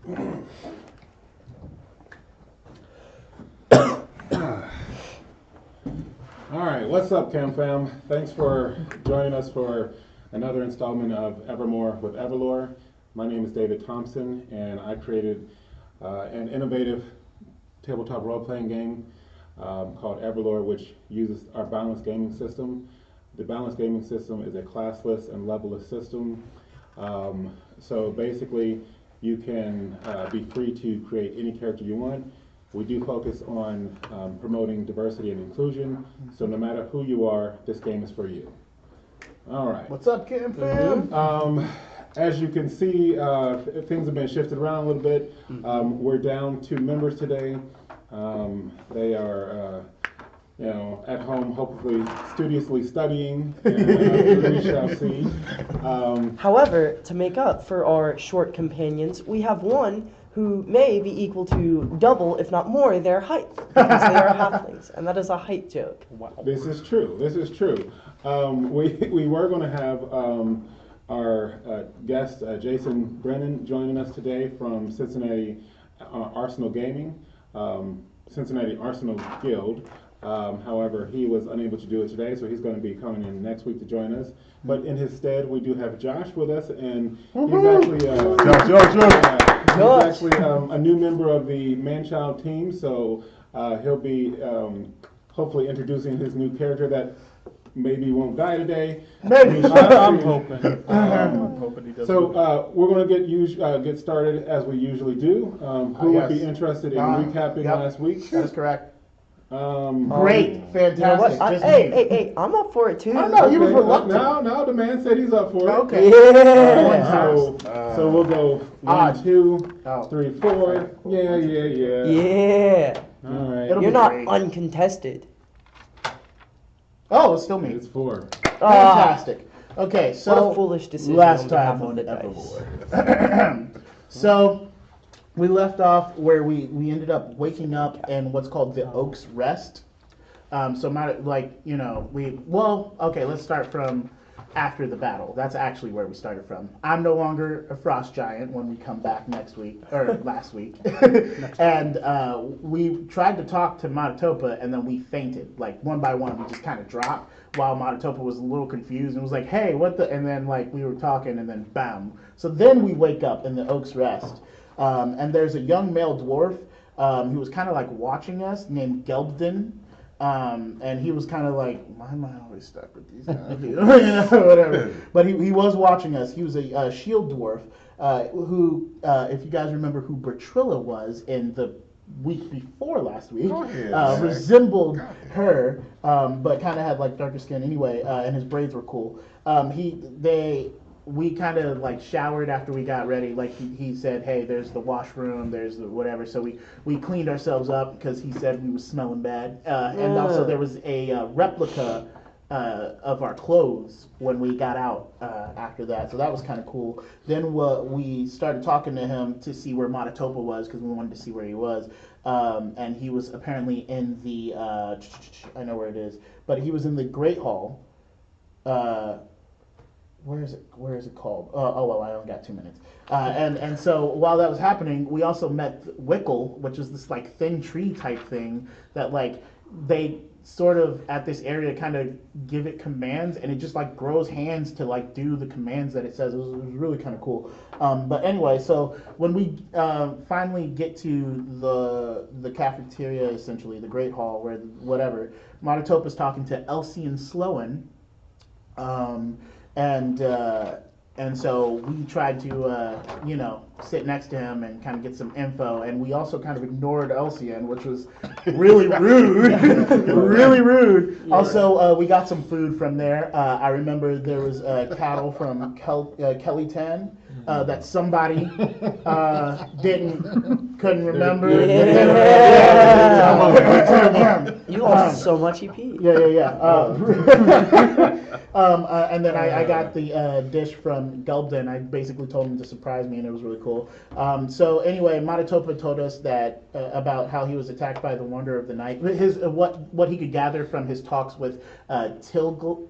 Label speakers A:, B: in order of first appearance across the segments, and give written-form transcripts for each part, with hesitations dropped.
A: All right, what's up, Cam Fam? Thanks for joining us for another installment of EverMore with EverLore. My name is David Thompson, and I created an innovative tabletop role-playing game called EverLore, which uses our balanced gaming system. The balanced gaming system is a classless and levelless system. So basically, you can be free to create any character you want. We do focus on promoting diversity and inclusion, so no matter who you are, this game is for you. All right.
B: What's up, Cam Fam?
A: As you can see, things have been shifted around a little bit. We're down 2 members today. They are, at home, hopefully studiously studying, and we shall see.
C: However, to make up for our short companions, we have one who may be equal to double, if not more, their height, because they are halflings, and that is a height joke.
B: Wow.
A: This is true. We were going to have our guest, Jason Brennan, joining us today from Cincinnati Arsenal Gaming, Cincinnati Arsenal Guild. However, he was unable to do it today, so he's going to be coming in next week to join us. But in his stead, we do have Josh with us, and he's actually he's actually a new member of the man-child team. So he'll be hopefully introducing his new character that maybe won't die today.
B: Maybe. I'm hoping. I'm hoping he doesn't.
A: So we're going to get started as we usually do. Who would be interested in recapping last week?
B: That is correct.
A: Great,
B: fantastic.
C: You know what? Hey, I'm up for it too.
B: I know, you was reluctant.
A: No, the man said he's up for it.
B: Okay.
C: Yeah.
A: So we'll go 1, 2, 3, 4. Yeah.
C: Yeah.
A: All right.
B: It'll
C: You're
B: be
C: not
B: great.
C: uncontested.
B: Oh, it's still me.
A: It's 4.
B: Fantastic. Okay, so
C: What a foolish decision
B: last
C: on
B: time
C: behalf of
B: on
C: the dice.
B: EverMore. So we left off where we ended up waking up in what's called the Oak's Rest. So let's start from after the battle. That's actually where we started from. I'm no longer a frost giant when we come back next week, or last week. And we tried to talk to Matatopa, and then we fainted. Like, one by one, we just kind of dropped, while Matatopa was a little confused and was like, hey, what the? And then, we were talking, and then bam. So then we wake up in the Oak's Rest. And there's a young male dwarf who was kind of watching us, named Gelbden. And he was kind of like, why am I always stuck with these guys? Whatever. But he was watching us. He was a shield dwarf who, if you guys remember who Bertrilla was in the week before last week, resembled her, but kind of had darker skin anyway, and his braids were cool. We kind of showered after we got ready. He said, hey, there's the washroom, there's the whatever. So we cleaned ourselves up because he said we was smelling bad. And also there was a replica of our clothes when we got out after that. So that was kind of cool. Then we started talking to him to see where Matatopa was because we wanted to see where he was. And he was apparently in the, I know where it is, but he was in the Great Hall. Where is it called? I only got 2 minutes. And so while that was happening, we also met Wickle, which is this thin tree type thing that they sort of at this area kind of give it commands, and it just grows hands to do the commands that it says. It was really kind of cool. But anyway, so when we finally get to the cafeteria, essentially the Great Hall, where whatever, Matatopa's talking to Elsie and Sloan. And so we tried to, sit next to him and kind of get some info. And we also kind of ignored Elsian, which was really rude. Really rude. Yeah. Also, we got some food from there. I remember there was cattle from Kellytan that somebody couldn't remember.
C: You lost so much EP.
B: Yeah. And then I got the dish from Gelbden. I basically told him to surprise me, and it was really cool. So anyway, Matatopa told us that about how he was attacked by the Wonder of the Night. His what he could gather from his talks with Tilgath.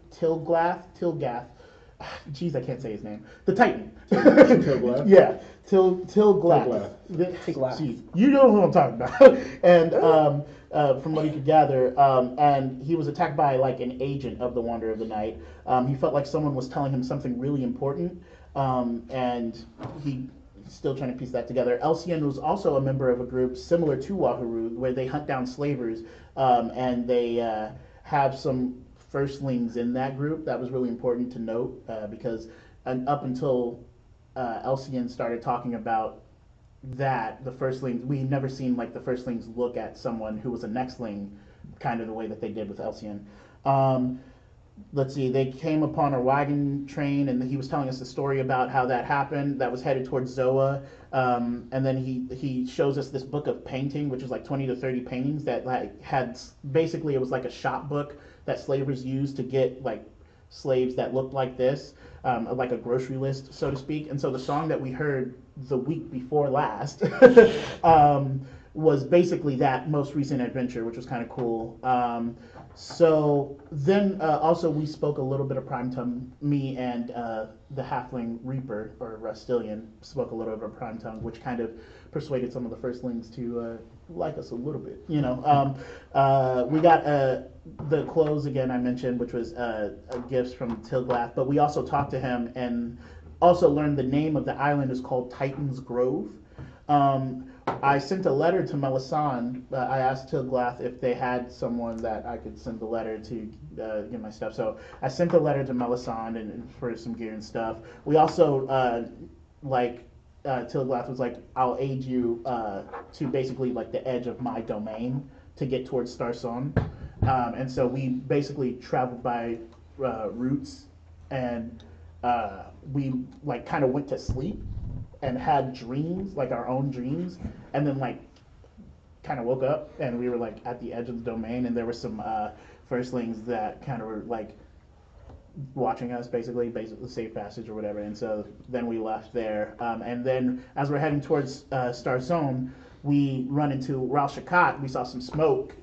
B: Jeez, I can't say his name. The Titan.
A: Tilgath.
B: Yeah. Tilglath.
C: Tilglath.
B: Jeez, you know who I'm talking about. And from what he could gather, and he was attacked by like an agent of the Wanderer of the Night. He felt like someone was telling him something really important, and he still trying to piece that together. Elcian was also a member of a group similar to Wahuru, where they hunt down slavers, and they have some firstlings in that group. That was really important to note, because up until Elcian started talking about that, the firstlings, we never seen like the firstlings look at someone who was a nextling kind of the way that they did with Elcian. Let's see, they came upon a wagon train, and he was telling us the story about how that happened, that was headed towards Zoa. And then he shows us this book of painting, which is like 20 to 30 paintings that like had, basically it was like a shop book that slavers used to get like slaves that looked like this, like a grocery list, so to speak. And so the song that we heard the week before last was basically that most recent adventure, which was kind of cool. So then also we spoke a little bit of prime tongue. Me and the halfling Reaper, or Rasitlian, spoke a little bit of prime tongue, which kind of persuaded some of the firstlings to like us a little bit. You know, we got the clothes again I mentioned, which was gifts from Tilglath, but we also talked to him and also learned the name of the island is called Titan's Grove. I sent a letter to Melisande. I asked Tilglath if they had someone that I could send the letter to get my stuff. So I sent a letter to Melisande and for some gear and stuff. We also, Tilglath was like, I'll aid you to basically like the edge of my domain to get towards Starson. And so we basically traveled by routes, and we like kind of went to sleep and had dreams, like our own dreams, and then like kind of woke up and we were like at the edge of the domain, and there were some firstlings that kind of were like watching us, basically safe passage or whatever. And so then we left there, and then as we're heading towards Star Zone, we run into Ral Shakat. We saw some smoke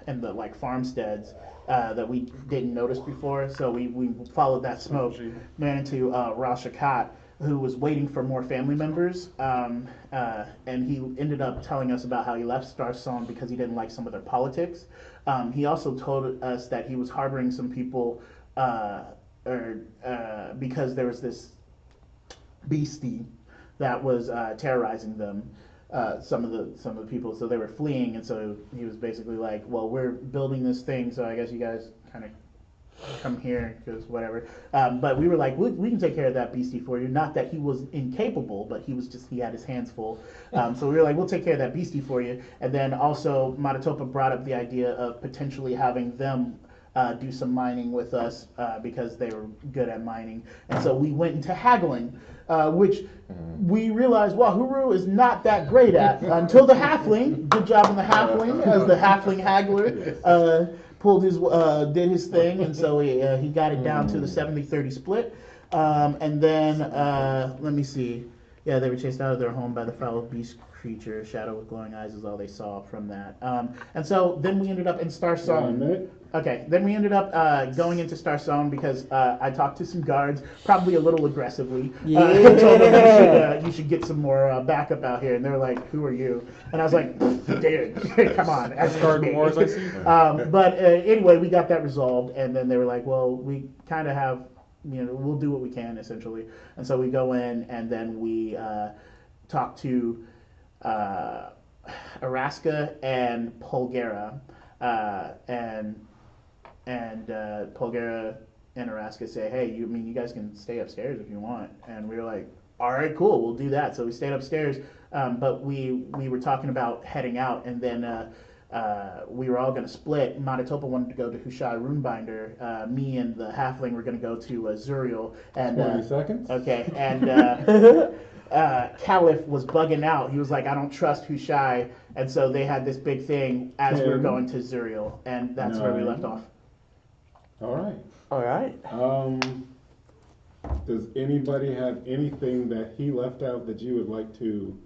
B: in the like farmsteads that we didn't notice before, so we followed that smoke, ran into Ral Shakat, who was waiting for more family members, and he ended up telling us about how he left Star Zone because he didn't like some of their politics. He also told us that he was harboring some people because there was this beastie that was terrorizing them, some of the people, so they were fleeing. And so he was basically like, well, we're building this thing, so I guess you guys kind of come here, because whatever. But we were like, we can take care of that beastie for you. Not that he was incapable, but he had his hands full. So we were like, we'll take care of that beastie for you. And then also Matatopa brought up the idea of potentially having them do some mining with us, because they were good at mining. And so we went into haggling, which we realized Wahuru is not that great at until the halfling. Good job on the halfling, as the halfling haggler. Did his thing, and so he got it down to the 70-30 split. And then, let me see. Yeah, they were chased out of their home by the foul beast creature. Shadow with glowing eyes is all they saw from that. And so then we ended up in Star Zone. Okay, then we ended up going into Star Zone because I talked to some guards, probably a little aggressively. Told them you should get some more backup out here, and they were like, "Who are you?" And I was like, "Dude, come on."
D: Guard wars, I see.
B: But anyway, we got that resolved, and then they were like, "Well, we kind of have, we'll do what we can, essentially." And so we go in, and then we talk to Araska and Polgara, and Polgara and Araska say, "Hey, you guys can stay upstairs if you want." And we were like, "All right, cool, we'll do that." So we stayed upstairs, but we were talking about heading out, and then we were all going to split. Matatopa wanted to go to Hushai Runebinder. Me and the halfling were going to go to Zuriel. And
A: 20 seconds.
B: Okay, and Kaliff was bugging out. He was like, "I don't trust Hushai," and so they had this big thing as we were going to Zuriel, and that's where we left off.
A: All right.
C: All right.
A: Does anybody have anything that he left out that you would like to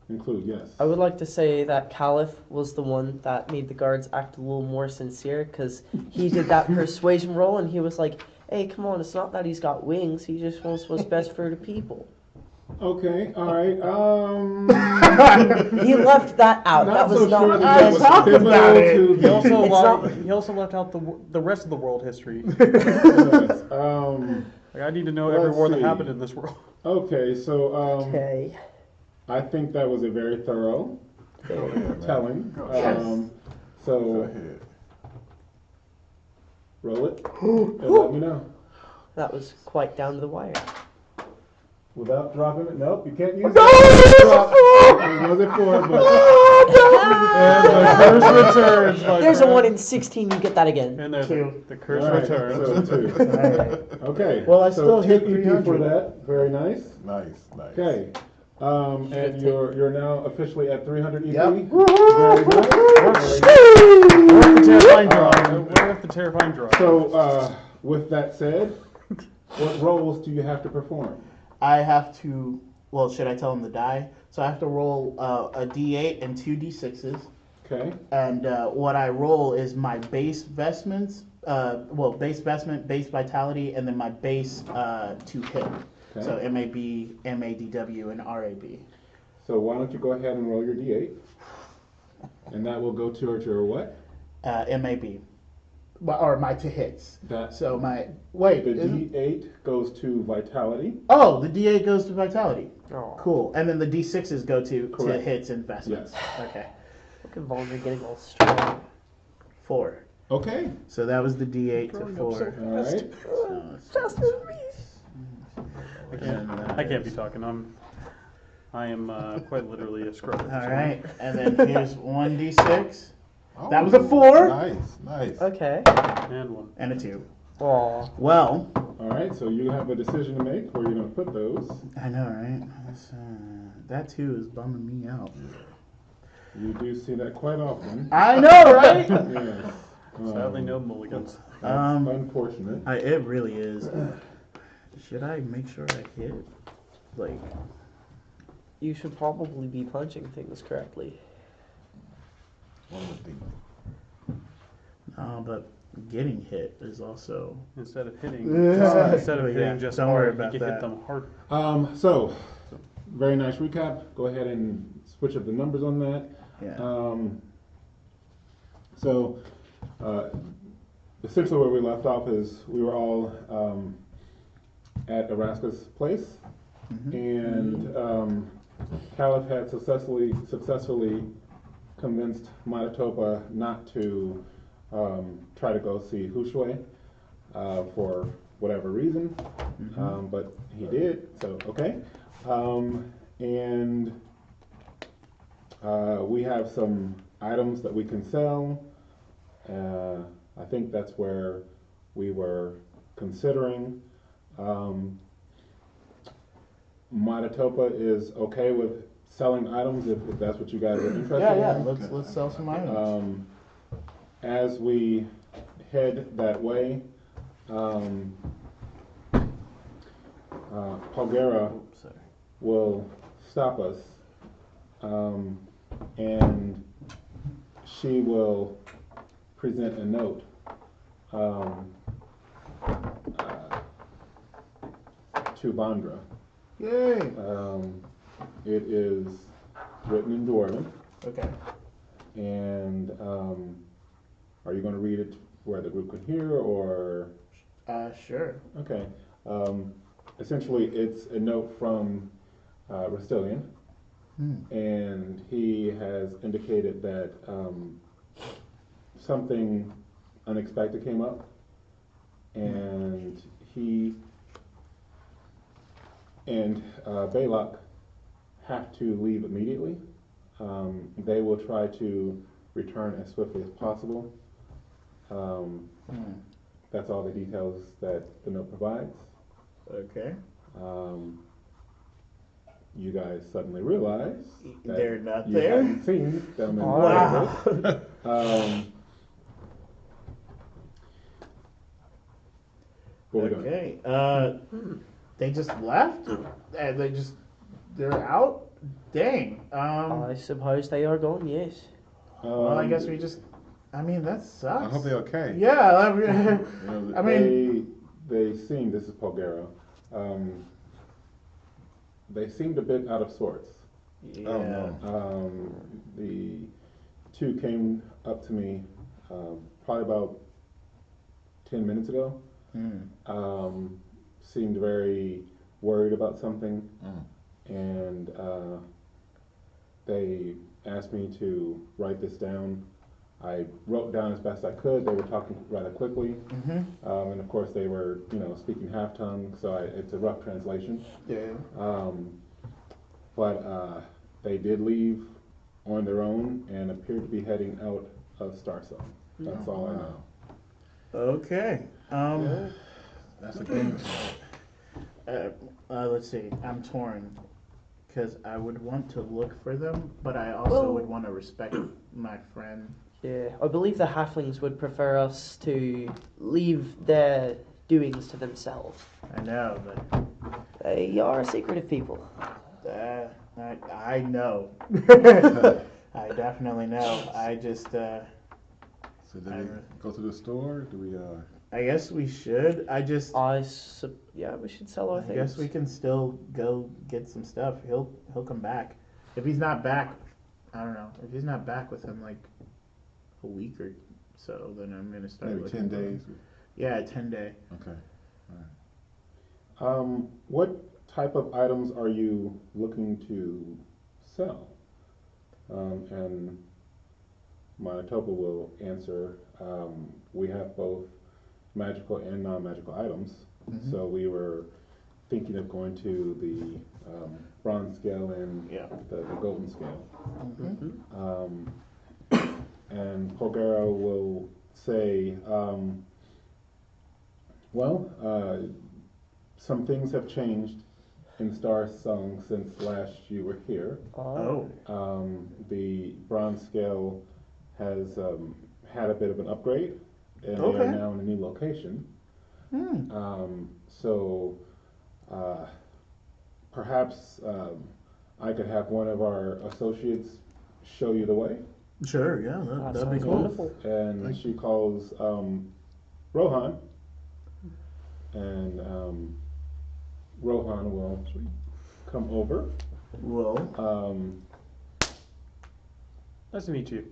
A: include? Yes.
C: I would like to say that Kaliff was the one that made the guards act a little more sincere, because he did that persuasion roll, and he was like, "Hey, come on, it's not that he's got wings, he just wants what's best for the people."
A: Okay, all right.
C: He left that out.
A: Not
C: That was
A: so
C: not
A: sure
C: the
A: that
C: best.
B: talked about it.
D: He also,
C: It's not-
D: he also left out the rest of the world history.
A: Yes,
D: Like, I need to know
A: Let's
D: every war that
A: see.
D: happened in this world.
A: okay, so
C: Okay.
A: I think that was a very thorough telling.
B: Yes.
A: So
E: Go ahead.
A: roll it and let me know.
C: That was quite down to the wire.
A: Without dropping it? Nope, you can't use
B: No,
A: it.
B: it's a 4!
A: It wasn't 4, but
D: And the curse returns. my
C: There's a
D: friend.
C: 1 in 16. You get that again.
D: And there's
B: Two.
D: the curse
A: all right,
D: returns.
A: so 2.
B: Alright.
A: Okay.
B: Well, I
A: so
B: still hit
A: 2 EP for
B: 300.
A: that. Very nice.
E: Nice, nice.
A: Okay. And you're now officially at 300 EP.
B: Yep.
A: Very nice.
D: We're at the terrifying draw. We're at the terrifying draw.
A: So, with that said, what roles do you have to perform?
B: I have to, well, should I tell him the die? So I have to roll a d8 and 2 d6s.
A: Okay.
B: And what I roll is my base vestments, base vestment, base vitality, and then my base to hit.
A: Okay.
B: So MAB, MADW, and RAB.
A: So why don't you go ahead and roll your D8, and that will go towards your what?
B: MAB. Or my to hits.
A: That
B: So my, wait.
A: the
B: isn't-
A: D8 goes to vitality.
B: Oh, the D8 goes to vitality.
C: Oh.
B: Cool. And then the D6s go to
A: Correct.
B: hits and vestments.
A: Yes.
B: Okay.
C: Look at Vandra getting all strong.
B: 4.
A: Okay.
B: So that was the D8 to
D: Growing up
B: 4.
A: All right.
C: Fast as me.
D: I can't be talking. I am quite literally a scrub.
B: All right, and then here's 1d6
E: Oh,
B: That was a 4.
E: Nice, nice.
C: Okay.
D: And 1.
B: and a 2.
C: Aw.
B: Well,
A: All right. So you have a decision to make where you're going to put those.
B: I know, right? That 2 is bumming me out.
A: You do see that quite often.
B: I know, right?
A: Yes.
D: Sadly, no mulligans.
A: That's
B: Um,
A: unfortunate.
B: It really is. Should I make sure I hit? Like,
C: You should probably be punching things correctly.
E: One of the
B: no, but getting hit is also.
D: Instead of hitting,
B: Yeah.
D: instead of hitting
B: Yeah,
D: just
B: don't worry
D: hard,
B: about
D: you can
B: that.
D: hit them hard.
A: So, very nice recap. Go ahead and switch up the numbers on that.
B: Yeah.
A: Essentially where we left off is we were all at Araska's place, and Kaliff had successfully convinced Manitoba not to try to go see Hushwe for whatever reason, but he did, so okay. And we have some items that we can sell. I think that's where we were considering. Manitoba is okay with selling items if that's what you guys are interested
B: Yeah.
A: in.
B: Let's sell some items.
A: As we head that way, Pulgera
B: Sorry.
A: will stop us, and she will present a note to Vandra.
B: Yay.
A: It is written in Dwarven,
B: Okay.
A: and are you going to read it where the group can hear, or?
B: Sure.
A: Okay. Essentially, it's a note from Rasitlian, and he has indicated that something unexpected came up, and he and Belac have to leave immediately. They will try to return as swiftly as possible. That's all the details that the note provides.
B: Okay.
A: You guys suddenly realize that
B: They're not
A: you
B: there?
A: haven't seen them in
B: Wow.
A: What we doing?
B: Okay. They just left, and they're out. Dang.
C: I suppose they are gone, yes.
B: Well, I guess we just. I mean, that sucks.
E: I hope they're okay.
B: Yeah. I mean.
A: They seem, this is Pulgera, they seemed a bit out of sorts.
B: Yeah.
E: Oh, no.
A: The two came up to me probably about 10 minutes ago. Seemed very worried about something, and they asked me to write this down. I wrote down as best I could. They were talking rather quickly, and of course they were, speaking half tongue, so it's a rough translation.
B: Yeah.
A: But they did leave on their own and appeared to be heading out of Star Zone. That's all I know.
B: Okay.
E: That's a game.
B: Let's see. I'm torn because I would want to look for them, but I also would want to respect my friend.
C: Yeah, I believe the halflings would prefer us to leave their doings to themselves.
B: I know, but
C: They are secretive people.
B: I know. I definitely know. I just.
E: So did we go to the store? Do we?
B: I guess we should.
C: Yeah, we should sell our
B: I
C: things.
B: guess we can still go get some stuff. He'll come back. If he's not back, I don't know. If he's not back within like a week or so, then I'm gonna start.
E: Maybe
B: looking
E: 10
B: for him.
E: days.
B: Yeah, 10-day.
E: Okay.
A: What type of items are you looking to sell? And Manitoba will answer. We have both magical and non-magical items. So we were thinking of going to the bronze scale and the golden scale. And Polgaro will say, some things have changed in Star Song since last you were here.
B: Oh.
A: The bronze scale has had a bit of an upgrade, and they are now in a new location. So perhaps I could have one of our associates show you the way.
B: Sure. Yeah, that'd be
C: sounds
B: cool.
C: wonderful.
A: And she calls Rohan, and Rohan will come over.
B: Well.
D: Nice to meet you.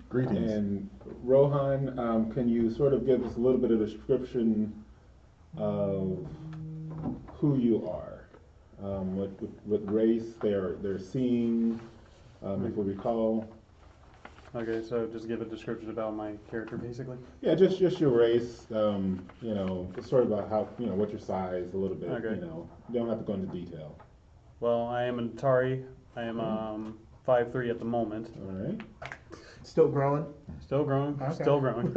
E: Greetings.
A: And Rohan, can you sort of give us a little bit of description of who you are, what race they're seeing, if we recall?
D: Okay, so just give a description about my character, basically.
A: Yeah, just your race, just sort of about how, what your size, a little bit,
D: Okay.
A: You don't have to go into detail.
D: Well, I am an Atari. I am 5'3" at the moment.
A: All right.
B: Still growing.
D: Still growing.
B: Okay.
D: Still growing.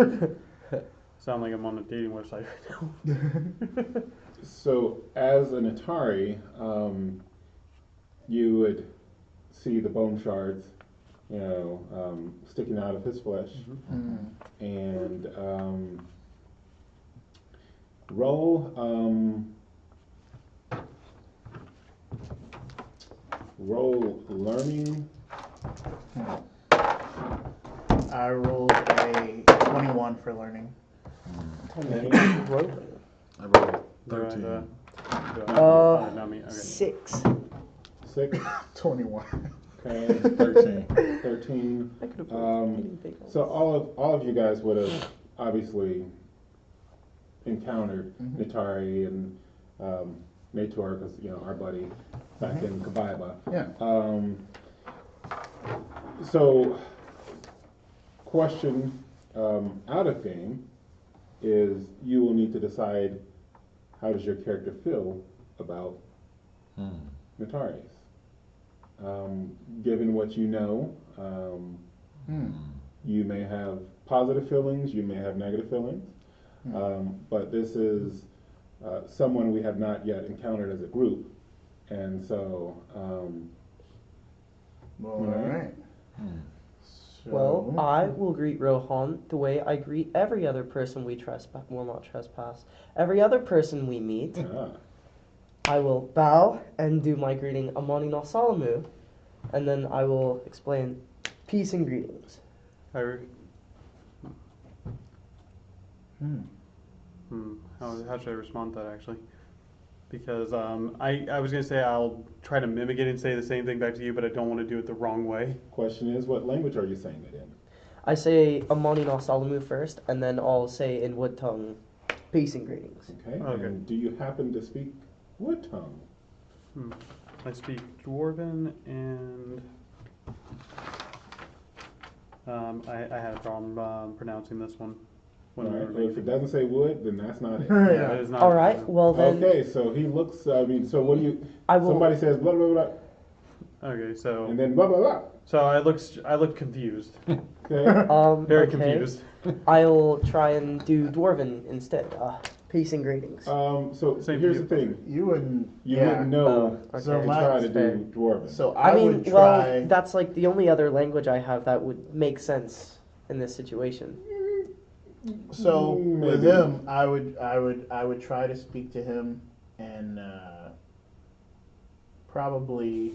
D: Sound like I'm on a dating website right now.
A: So as an Atari, you would see the bone shards, sticking out of his flesh, and roll learning.
B: I rolled a 21 for learning.
A: Okay.
E: I rolled 13.
D: Not me. Okay.
C: 6.
A: 6.
B: 21.
A: Okay.
E: 13.
A: 13.
C: I could have getting big ones.
A: So all of you guys would have obviously encountered Natari and Nator, because our buddy back in Kabaiba.
B: Yeah.
A: So question out of game is you will need to decide how does your character feel about Nataris. Given what you know, you may have positive feelings, you may have negative feelings, but this is someone we have not yet encountered as a group, and so.
B: All right.
C: Well, I will greet Rohan the way I greet every other person we trespass. Well, not trespass. Every other person we meet. I will bow and do my greeting Amani no Salamu, and then I will explain peace and greetings.
D: How should I respond to that, actually? because I was gonna say I'll try to mimic it and say the same thing back to you, but I don't want to do it the wrong way.
A: Question is, what language are you saying it in?
C: I say Amani Nasalamu first, and then I'll say in Wood Tongue, peace and greetings.
A: Okay.
D: Okay.
A: And do you happen to speak Wood Tongue?
D: I speak Dwarven, and I had a problem pronouncing this one.
A: All right. Well, if it doesn't say wood, then that's not it.
D: Yeah, it is not.
C: All right, well then,
A: Okay. So he looks. I mean, so what do you?
C: I will.
A: Somebody says blah blah blah,
D: Okay, so
A: and then blah blah blah.
D: so I look confused,
A: Okay.
D: very
C: okay.
D: confused.
C: I'll try and do Dwarven instead. Peace and greetings.
A: So
D: Same
A: here's
D: for
A: the thing.
B: You wouldn't.
A: You
B: yeah.
A: wouldn't know
C: okay.
B: So
A: to
B: my-
A: try to
C: fair.
A: do Dwarven.
B: So
C: I mean,
B: would try.
C: well, that's like the only other language I have that would make sense in this situation.
B: So with
A: Maybe.
B: him, I would try to speak to him and probably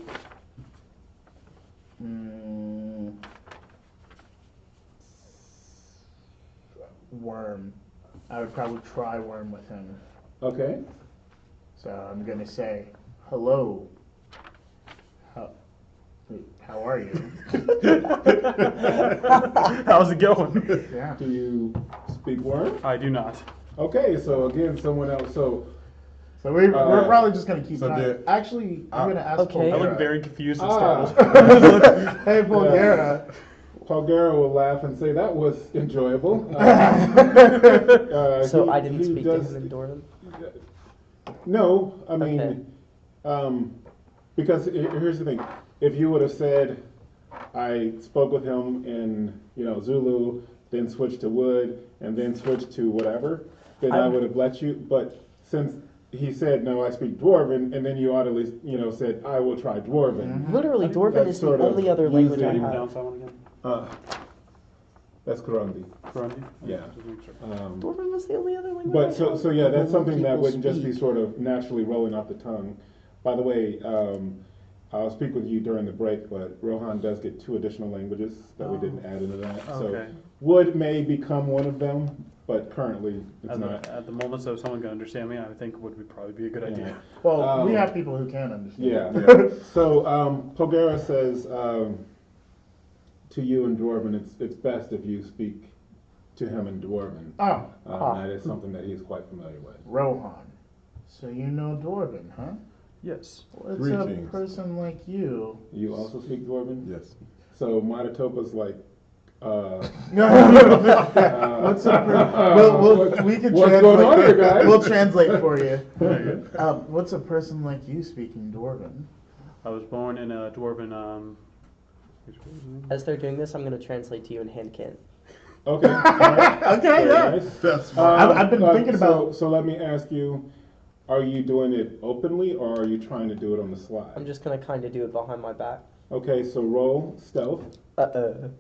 B: worm. I would probably try worm with him.
A: Okay.
B: So I'm gonna say hello. How are you?
D: How's it going?
B: Yeah.
A: Do you speak Worm?
D: I do not.
A: Okay. So again, someone else. So
B: So we're probably just gonna keep
E: so
B: trying.
E: the-
B: Actually, I'm gonna ask
C: okay.
D: I
B: Polgara.
D: look very confused and
A: Ah.
D: startled.
B: Hey, Polgara.
A: Palgara will laugh and say that was enjoyable.
C: So I didn't speak to him in Dwarven?
A: No, I mean,
C: Okay.
A: because here's the thing: if you would have said, "I spoke with him in Zulu, then switched to Wood, and then switched to whatever," then I would have let you. But since he said, "No, I speak Dwarven," and then you audibly said, "I will try Dwarven."
C: Literally, Dwarven
A: That's
C: is the
A: sort of
C: only other language I
A: using-
C: have.
D: Pronounce that one again.
A: That's Kurundi.
D: Grundy?
A: Yeah.
D: Just make sure.
C: Dwarven was the only other language I
A: But
C: have.
A: so yeah, that's
C: that
A: something that
C: people
A: wouldn't just be
C: speak.
A: sort of naturally rolling off the tongue. By the way, I'll speak with you during the break, but Rohan does get 2 additional languages that we didn't add into that.
D: Okay.
A: So Wood may become one of them, but currently it's
D: At
A: not.
D: the moment, so if someone can understand me, I think would probably be a good idea.
B: Well, we have people who can understand.
A: Yeah. So Polgara says to you in Dwarven, it's best if you speak to him in Dwarven.
B: Oh,
A: That is something that he's quite familiar with.
B: Rohan. So you know Dwarven, huh?
D: Yes.
B: What's
E: Greetings.
B: a person like you?
A: You also speak Dwarven?
E: Yes.
A: So Matatopa's like,
B: What's a we can
A: what's
B: translate.
A: going on here, guys?
B: We'll translate for you.
D: Very good.
B: What's a person like you speaking Dwarven?
D: I was born in a dwarven.
C: As they're doing this, I'm going to translate to you in hand can.
A: okay. All right.
B: Okay,
A: Very
B: yeah.
A: nice.
E: That's smart.
B: I've been thinking about-
A: So let me ask you, are you doing it openly or are you trying to do it on the slide?
C: I'm just going to kind of do it behind my back.
A: Okay, so roll stealth,
C: Uh-oh.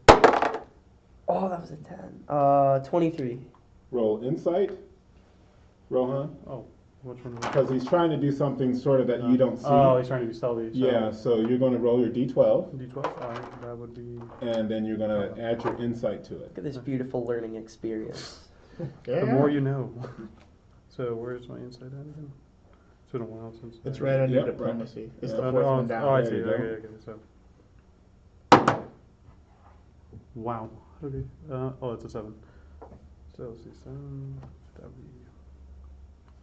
C: Oh, that was a 10. 23.
A: roll insight, Rohan,
D: Oh, which one?
A: because he's trying to do something sort of that you don't see.
D: Oh, he's trying to be stealthy. So
A: Yeah, so you're going to roll your d12
D: D12. Alright, that would be.
A: and then you're going to add your insight to it.
C: Look at this beautiful learning experience.
B: Yeah.
D: The more you know. So where's my insight at again? It's been a while since.
B: It's right under
A: Yep,
B: diplomacy. It's
A: Yeah.
B: the
D: Oh,
B: fourth
D: no,
B: one down.
D: oh, I
A: There
D: see.
A: you
D: Okay,
A: go.
D: okay. So. Wow. Okay. Oh, it's a 7. So let's see. 7. That would be.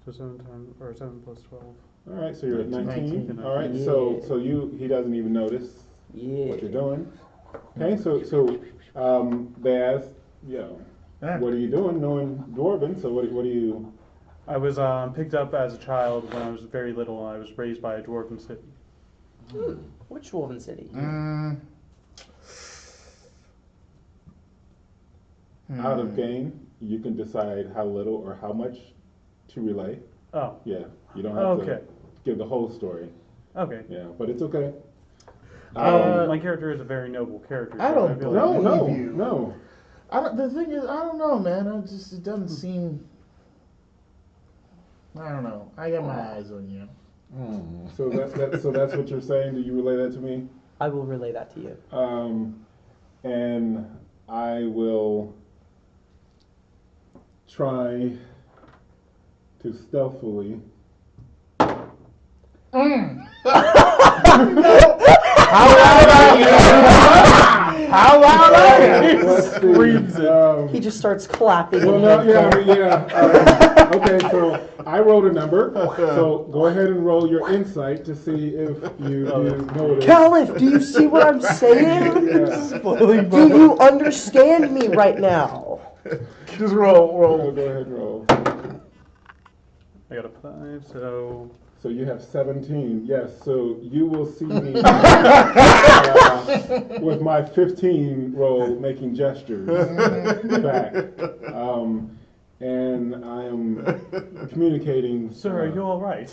D: So 7 times or 7 plus 12.
A: All right, so you're at 19.
B: 19.
A: All right,
C: Yeah.
A: so he doesn't even notice
C: Yeah.
A: what you're doing. Okay, so they asked,
B: Yeah.
A: what are you doing knowing Dwarven? So what do you?
D: I was picked up as a child when I was very little. I was raised by a dwarven city.
C: Which Dwarven city?
A: Out of game, you can decide how little or how much to relay.
D: Oh,
A: Yeah, you don't have
D: okay.
A: to give the whole story.
D: Okay.
A: Yeah, but it's okay.
D: My character is a very noble character.
B: I
D: so
B: don't
D: feel
A: No,
D: like-
A: no,
B: believe you.
A: no.
B: The thing is, I don't know, man. It doesn't seem. I don't know. I got my eyes on you.
A: So that's what you're saying. Do you relay that to me?
C: I will relay that to you.
A: And I will try to stealthily
B: How loud are you? How loud are you?
A: Let's see.
C: He just starts clapping.
A: Well,
C: in
A: no,
C: headcam.
A: yeah. Okay, so I rolled a number. So go ahead and roll your insight to see if you notice.
C: Kaliff, do you see what I'm saying?
A: Yeah.
C: Do you understand me right now?
B: Just roll.
A: Go ahead and roll.
D: I got a 5, so
A: So you have 17. Yes. So you will see me with my 15 roll making gestures back, and I am communicating.
D: sir, are you all right?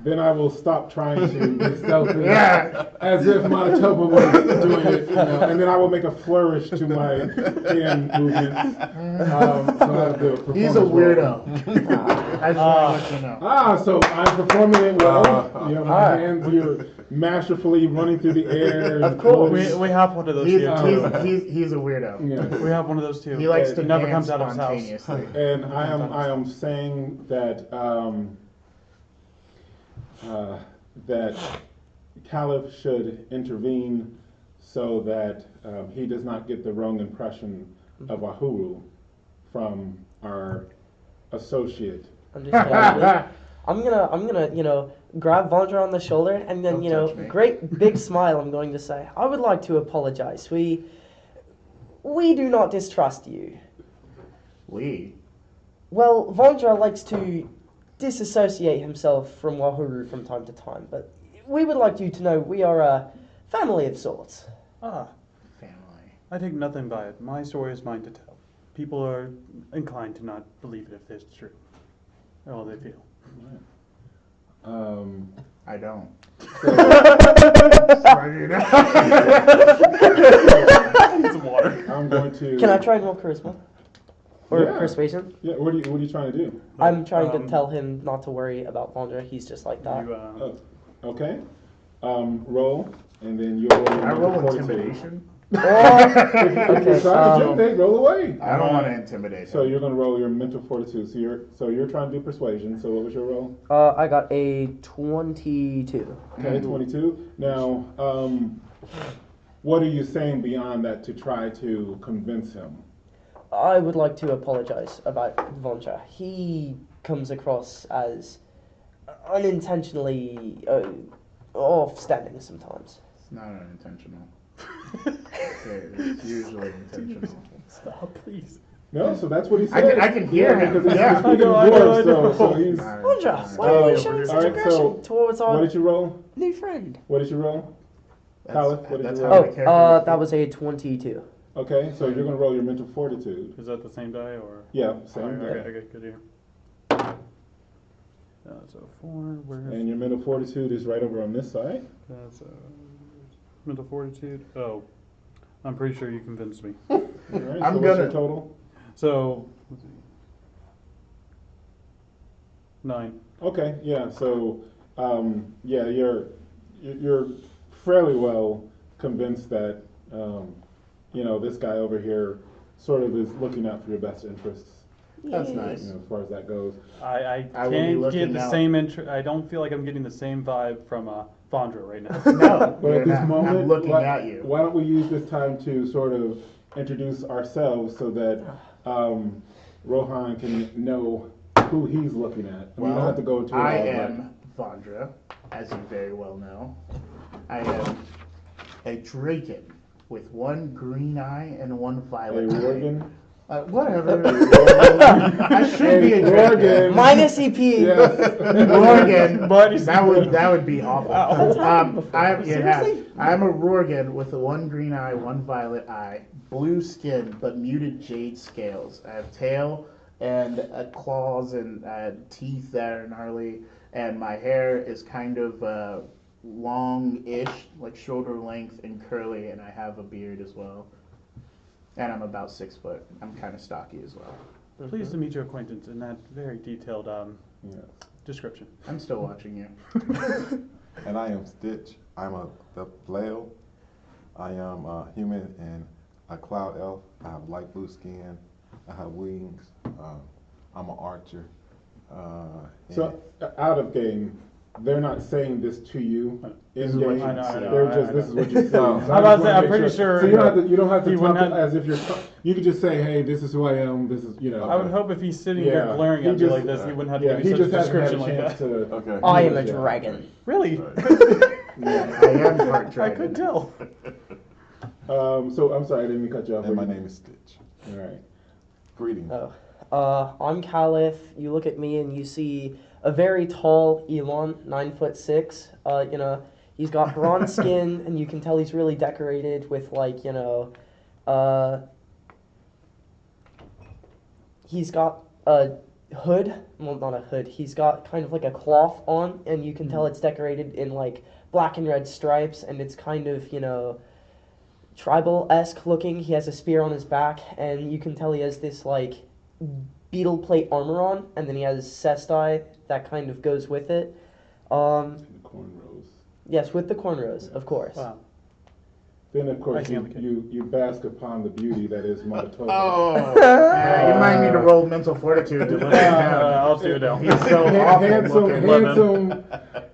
A: Then I will stop trying to be stealthy, as if Manitoba was doing it, and then I will make a flourish to my hand movements.
B: He's a weirdo. I just want to let you know.
A: So I'm performing it well. My hands are masterfully running through the air.
B: Of course.
D: We have one of those here too.
B: He's a weirdo.
A: Yeah.
D: We have one of those too.
B: He likes to
D: It never
B: dance
D: comes out of his house.
B: spontaneously.
A: And I am saying that that Kaliff should intervene so that he does not get the wrong impression of Wahuru from our associate.
C: Understandably. I'm gonna, grab Vandra on the shoulder and then,
B: Don't touch me.
C: great big smile. I'm going to say, I would like to apologize. We do not distrust you. Well, Vandra likes to disassociate himself from Wahuru from time to time, but we would like you to know we are a family of sorts.
B: Family.
D: I take nothing by it. My story is mine to tell. People are inclined to not believe it if it's true. All they feel.
B: I don't.
D: Some water.
A: I'm going to.
C: Can I try and roll charisma? Or
A: Yeah.
C: persuasion?
A: Yeah. What are you trying to do?
C: I'm trying to tell him not to worry about Vandra. He's just like that.
A: Okay. Roll, and then you'll roll.
B: I roll
A: fortitude.
B: intimidation.
C: Okay.
A: Roll away.
B: I don't want to intimidate him.
A: So you're going to roll your mental fortitude. So you're trying to do persuasion. So what was your roll?
C: I got a 22.
A: Okay, 22. Now, what are you saying beyond that to try to convince him?
C: I would like to apologize about Vandra. He comes across as unintentionally off-standing sometimes.
B: It's not unintentional. It's usually intentional.
D: Stop, please.
A: No, so that's what he said.
B: I can hear him.
A: Because he's
B: Yeah.
A: speaking
D: I know.
A: dwarf, so he's.
C: Vandra, why are you showing such
A: Alright,
C: aggression
A: so
C: towards
A: what
C: our
A: did you roll?
C: new friend?
A: What did you roll? Kaliff, what did
B: That's
A: you
B: how
A: roll?
B: my character
C: That was a 22.
A: Okay, so you're going to roll your mental fortitude.
D: Is that the same die or?
A: Yeah, same.
D: Okay, good here. So 4, where?
A: And your mental fortitude is right over on this side.
D: That's mental fortitude. Oh, I'm pretty sure you convinced me.
A: All right,
B: I'm
A: so what's
B: gonna-
A: your total?
D: So, let's see. 9.
A: Okay, yeah. So, you're fairly well convinced that this guy over here sort of is looking out for your best interests.
B: That's nice.
A: As far as that goes.
D: I
B: I will be
D: can't
B: looking
D: get the
B: out.
D: same I don't feel like I'm getting the same vibe from Vandra right now.
B: No,
A: But
B: you're
A: at this
B: not.
A: moment,
B: I'm looking
A: why,
B: at you.
A: why don't we use this time to sort of introduce ourselves so that Rohan can know who he's looking at. We don't have to go into it all,
B: I
A: but-
B: am Vandra, as you very well know. I am a draken with one green eye and one
A: A
B: violet eye.
A: rorgn.
B: Whatever. I should be a
A: Rorgn.
B: dragon.
C: Minus EP.
A: Yes.
B: Rorgn.
D: Minus
B: That would be awful. I'm a Rorgn with one green eye, one violet eye, blue skin, but muted jade scales. I have tail and claws and teeth that are gnarly, and my hair is kind of long-ish, like shoulder length and curly, and I have a beard as well. And I'm about 6 foot. I'm kind of stocky as well.
D: Pleased to meet your acquaintance in that very detailed description.
B: I'm still watching you.
E: And I am Stitch. I'm the vlel. I am human and a cloud elf. I have light blue skin. I have wings. I'm an archer.
A: So out of game, they're not saying this to you in game.
D: I know,
A: They're just this is what you see. So
D: I'm about to say, I'm pretty sure.
A: So you don't have to
D: he
A: talk
D: wouldn't
A: as if you're. You could just say, hey, this is who I am. This is
D: I would hope if he's sitting here
A: Yeah,
D: glaring
A: he
D: at me
A: just-
D: like this, he wouldn't have to
A: Yeah,
D: give
A: he
D: me such a
A: just hasn't had a
D: description like
A: chance
D: that.
A: to.
C: I am a
A: Yeah.
C: dragon.
D: Really?
B: Yeah, I am part
D: I
B: dragon.
D: could tell.
A: So I'm sorry, I didn't mean to cut you off.
E: And my name is Stitch.
A: All right.
E: Greetings.
C: I'm Kaliff. You look at me and you see a very tall elon, 9'6". You know, he's got bronze skin, and you can tell he's really decorated with he's got a hood. Well, not a hood. He's got kind of like a cloth on, and you can tell it's decorated in like black and red stripes, and it's kind of tribal-esque looking. He has a spear on his back, and you can tell he has this like beetle plate armor on, and then he has cestai that kind of goes with it.
A: And the cornrows.
C: Yes, with the cornrows, of course.
D: Wow.
A: Then of course
D: I can't
A: you bask upon the beauty that is Matatopa.
B: Oh, yeah, you might need to roll mental fortitude to live it down.
D: I'll do it now.
B: He's so awful
A: handsome,
B: looking.
A: handsome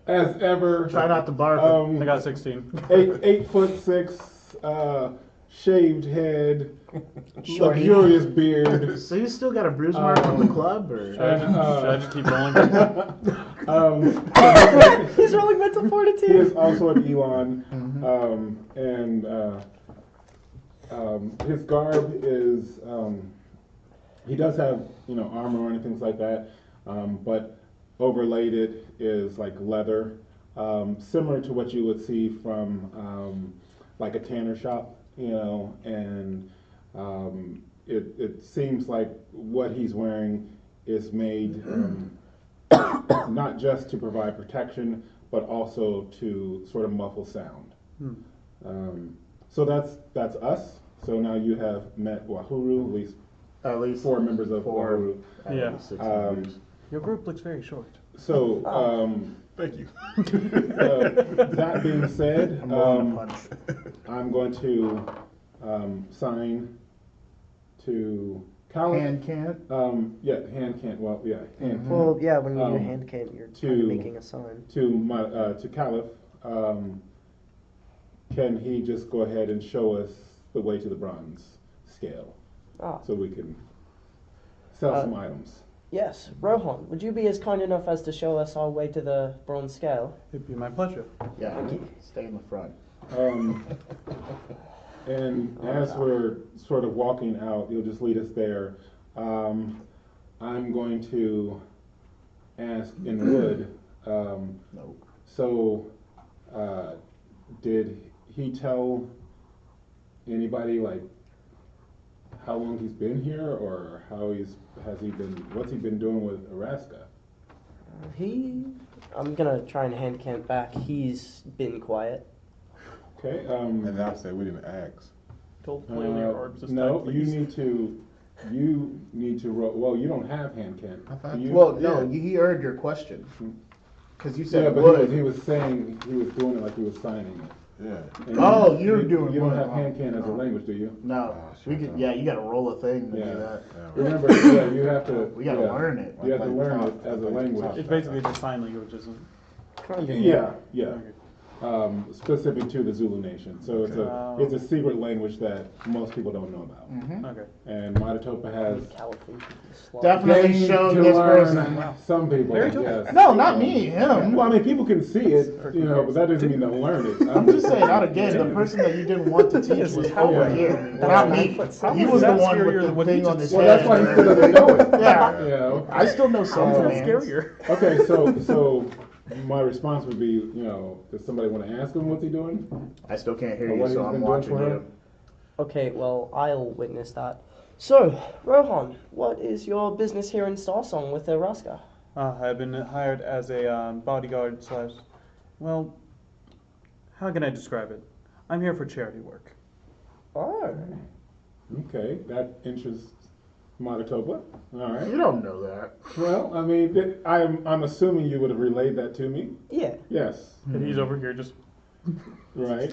A: as ever.
B: Try not to barf.
D: I got 16.
A: 8'6", shaved head,
C: Shorty.
A: luxurious beard.
B: So you still got a bruise mark on the club, or?
D: Should I just keep rolling?
C: He's rolling mental
A: He
C: fortitude.
A: is also an elon, and his garb is he does have armor and things like that, but overlaid it is like leather, similar to what you would see from like a tanner shop, and it seems like what he's wearing is made not just to provide protection, but also to sort of muffle sound. So that's us. So now you have met Wahuru, at least 4 members of Wahuru.
D: Yeah.
B: 6 members.
D: Your group looks very short.
A: So
E: Thank you.
A: that being said,
B: I'm rolling a punch.
A: I'm going to sign to Kaliff.
B: Hand can't.
A: Hand can't. Well, yeah, hand can't.
C: Well, yeah, when you do
A: Um,
C: hand can't, you're kind
A: to-
C: of making a sign.
A: To Kaliff. Can he just go ahead and show us the way to the bronze scale
C: Ah,
A: so we can sell some items?
C: yes. Rohan, would you be as kind enough as to show us our way to the bronze scale?
D: It'd be my pleasure.
B: Yeah, stay in the front.
A: And as we're sort of walking out, you'll just lead us there. I'm going to ask in wood.
B: Nope.
A: So, did he tell anybody like how long he's been here, or what's he been doing with Araska?
C: I'm gonna try and hand can't back. He's been quiet.
A: Okay.
E: And I said we didn't ask.
D: Don't play with your orbs this
A: No,
D: time,
A: you
D: please.
A: need to roll. Well, you don't have hand can.
E: I thought-
A: You?
B: Well, no, he heard your question. Because you
A: Yeah,
B: said
A: but
B: wood.
A: he was saying he was doing it like he was signing it.
E: Yeah.
A: And
B: Oh, you're doing
A: You don't
B: wood.
A: have hand can as a language, do you?
B: No,
E: shit,
B: you
E: no.
B: gotta roll a thing to
A: Yeah.
B: do that.
A: Remember, yeah, you have to.
B: We gotta learn it.
A: You have to learn it as a language.
D: It's basically just sign language, isn't it?
C: Kind of.
A: Yeah, yeah.
D: Okay.
A: Specific to the Zulu Nation. So it's a secret language that most people don't know about.
D: Okay.
A: And Matatopa has
C: California slot.
B: Definitely
A: gained
B: showed
A: to
B: this
A: learn
B: person.
A: some people,
D: Very
A: I
D: cool.
A: guess.
B: No, not me, him.
A: Well, I mean, people can see it, but that doesn't mean they'll learn it.
B: I'm just saying, out again, the person that you didn't want to teach was over
A: Yeah.
B: here, not me. He was the
D: That's
B: one
D: scarier
B: with
D: than
B: the
D: what he
B: thing on
D: just
B: his
A: Well,
B: head.
A: that's why he still doesn't know it.
B: Yeah.
A: You know?
B: I still know some
A: Oh.
B: commands.
D: Scarier.
A: Okay, so my response would be, does somebody want to ask him what's he doing?
B: I still can't hear
A: Or
B: you,
A: what
B: so
A: he's
B: I'm
A: been doing
B: watching
A: for her?
B: you.
C: Okay, well, I'll witness that. So, Rohan, what is your business here in Starsong with Araska?
D: I've been hired as a bodyguard slash, well, how can I describe it? I'm here for charity work.
C: Oh.
A: Okay, that interests Matatopa. All right.
B: You don't know that.
A: Well, I mean, I'm assuming you would have relayed that to me.
C: Yeah.
A: Yes.
D: And he's over here just,
A: Right.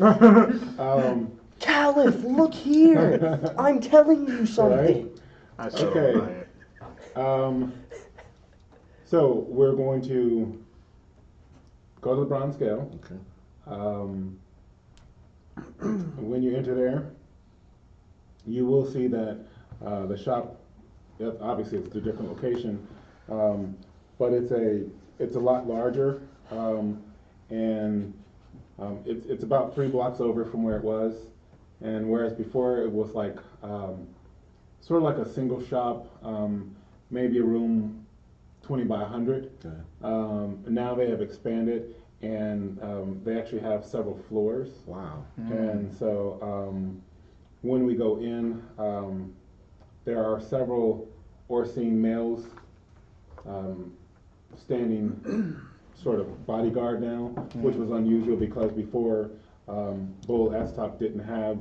C: Kaliff, look here! I'm telling you something.
B: I still
A: Okay.
B: don't buy it.
A: So we're going to go to the bronze scale.
E: Okay.
A: When you enter there, you will see that the shop, obviously it's a different location, but it's a lot larger, and it's about 3 blocks over from where it was, and whereas before it was like sort of like a single shop, maybe a room 20 by 100.
E: Okay.
A: Now they have expanded, and they actually have several floors.
E: Wow.
A: And so when we go in, there are several Orsine males standing sort of bodyguard now, which was unusual because before Bull Estok didn't have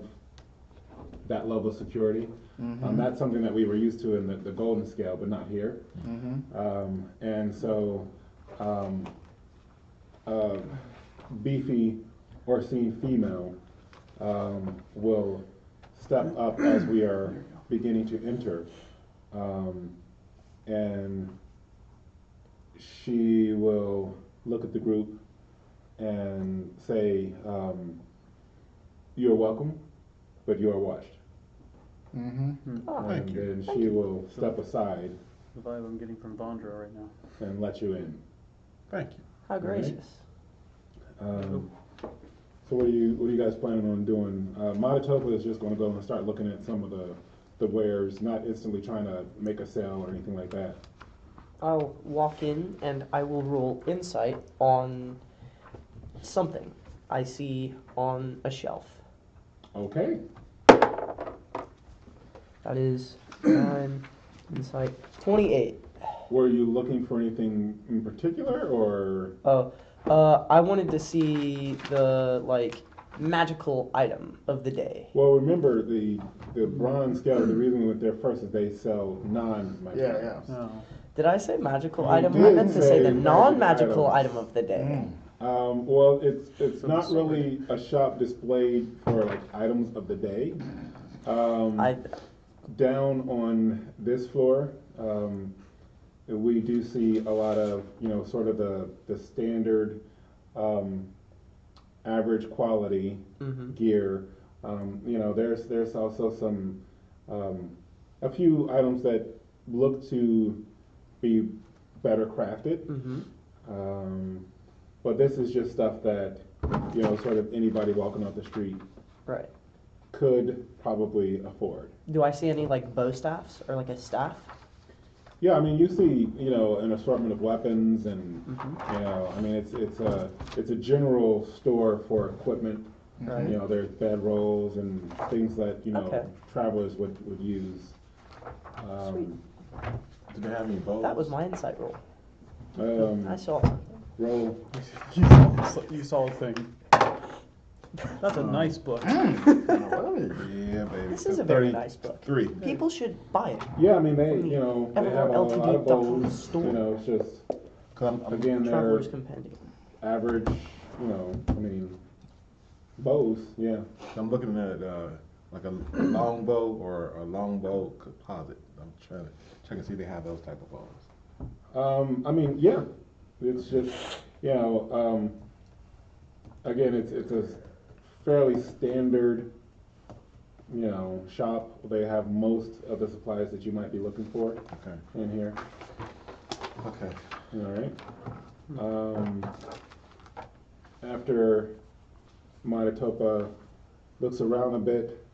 A: that level of security. That's something that we were used to in the golden scale, but not here. And so beefy Orsine female will step up as we are beginning to enter, and she will look at the group and say, "You are welcome, but you are watched."
C: Oh,
E: Thank
A: And
E: you.
A: then she will step aside
D: The vibe I'm getting from Vandra right now.
A: and let you in.
E: Thank you.
C: how gracious.
A: So what are you guys planning on doing? Matatopa is just going to go and start looking at some of the wares, not instantly trying to make a sale or anything like that.
C: I'll walk in and I will roll insight on something I see on a shelf.
A: Okay.
C: That is 9, insight, 28.
A: Were you looking for anything in particular, or?
C: I wanted to see the, like, magical item of the day.
A: Well, remember the bronze scale. The reason we went there first is they sell non-magic. items.
D: No.
C: Did I say magical
A: You
C: item? I
A: did
C: meant to
A: say
C: say the
A: magic
C: non-magical
A: items.
C: item of the day.
A: Well, it's
D: So
A: not
D: the sword.
A: really a shop displayed for like items of the day.
C: I
A: Down on this floor, we do see a lot of, sort of the standard average quality gear. There's also some a few items that look to be better crafted. But this is just stuff that, sort of anybody walking off the street
C: right.
A: could probably afford.
C: Do I see any like bow staffs or like a staff?
A: Yeah, I mean, you see, an assortment of weapons, and I mean, it's a general store for equipment.
C: Right.
A: There's bedrolls and things that
C: Okay.
A: travelers would use.
C: Sweet.
E: Do they have any bows?
C: That was my insight roll. I saw.
A: Roll.
D: You saw a thing. That's a nice book.
E: Yeah, baby.
C: This is a very nice book.
E: 3.
C: People should buy it.
A: Yeah, I mean, they
C: From the
A: they have a lot of
C: EverMore
A: bows.
C: store.
A: It's just
E: I'm
A: again they're
C: Traveler's Compendium.
A: average. I mean, bows. Yeah.
E: I'm looking at like a longbow or a longbow composite. I'm trying to check and see if they have those type of bows.
A: I mean, yeah. It's just again, it's a fairly standard, shop. They have most of the supplies that you might be looking for
E: Okay.
A: in here.
E: Okay.
A: All right. After Matatopa looks around a bit,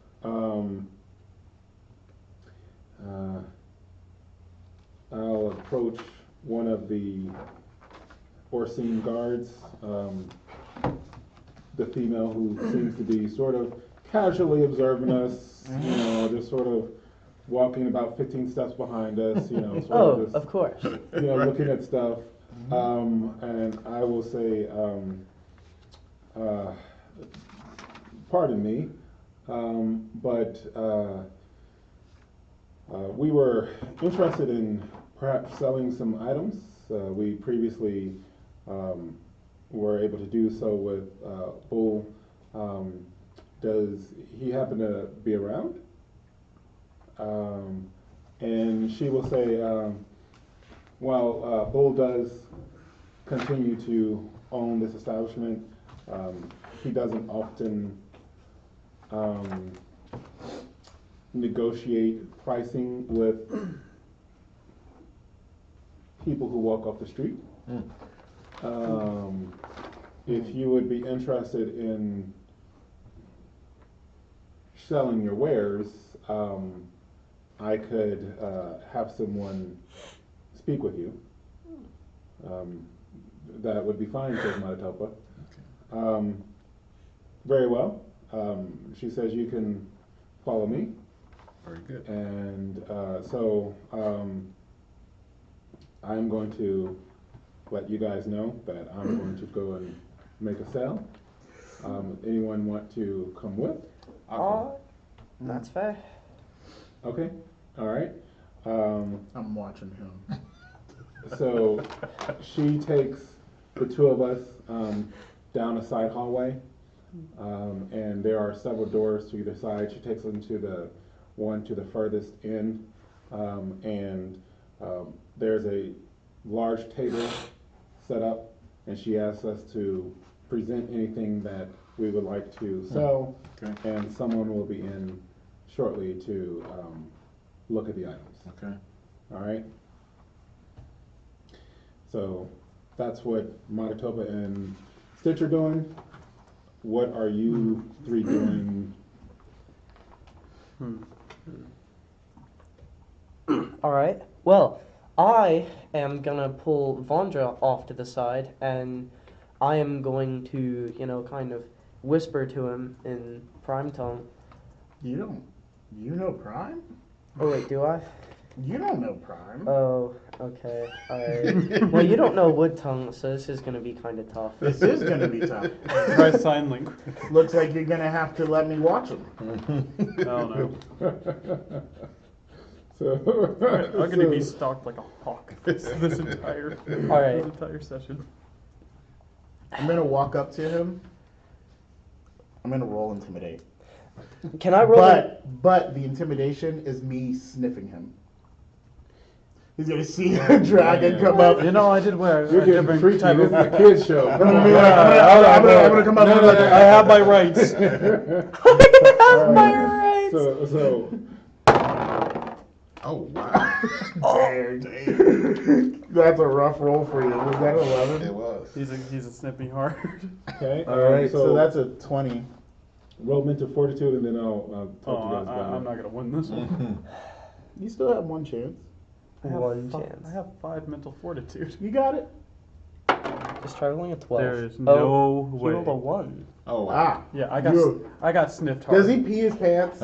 A: I'll approach one of the Orsine guards, the female who seems to be sort of casually observing us, just sort of walking about 15 steps behind us, sort of just,
C: Of course.
A: looking at stuff. And I will say, pardon me, but we were interested in perhaps selling some items. We previously were able to do so with Bull. Does he happen to be around? And she will say, while Bull does continue to own this establishment, he doesn't often negotiate pricing with people who walk off the street. If you would be interested in selling your wares, I could have someone speak with you. That would be fine, says Matatopa. Very well. She says you can follow me.
E: Very good.
A: And so I'm going to let you guys know that I'm going to go and make a sale. Anyone want to come with?
C: That's fair.
A: Okay, all right.
B: I'm watching him.
A: So she takes the two of us down a side hallway, and there are several doors to either side. She takes them to the one to the furthest end, and there's a large table set up, and she asks us to present anything that we would like to sell, and someone will be in shortly to look at the items.
E: Okay.
A: All right. So that's what Matatopa and Stitch are doing. What are you three doing?
C: All right. Well, I am gonna pull Vandra off to the side, and I am going to, kind of whisper to him in Prime tongue.
B: You know Prime?
C: Oh wait, do I?
B: You don't know Prime.
C: Oh, okay. Alright. Well, you don't know Wood Tongue, so this is gonna be kind of tough.
B: This is gonna be tough.
D: Try sign language.
B: Looks like you're gonna have to let me watch him.
D: Oh no.
A: So
D: I'm gonna be stalked like a hawk this entire
C: Alright.
D: this entire session.
B: I'm gonna walk up to him. I'm gonna roll intimidate.
C: Can I roll?
B: But the intimidation is me sniffing him. He's gonna see a dragon come up.
D: You know, I did wear
A: You're
D: a
A: getting
D: different
A: freaky.
D: type
A: This
D: of.
A: is a kid's show. Come on.
B: I'm gonna come up and look.
D: I have my rights.
C: That's my rights.
A: So
E: Oh wow.
B: Dang. That's a rough roll for you. Was that 11?
E: It was.
D: He's a snipping hard.
A: okay.
B: All right, so that's a 20.
A: roll mental fortitude, and then I'll talk to you guys about
D: I'm not gonna win this one.
B: You still have one chance.
D: I have
C: One
D: fi-
C: chance.
D: I have 5 mental fortitude.
B: You got it.
C: Just try rolling a 12.
D: There is
C: Oh,
D: no
C: he
D: way.
C: rolled a 1.
E: Oh wow.
D: Yeah, I got sniffed hard.
B: Does he pee his pants?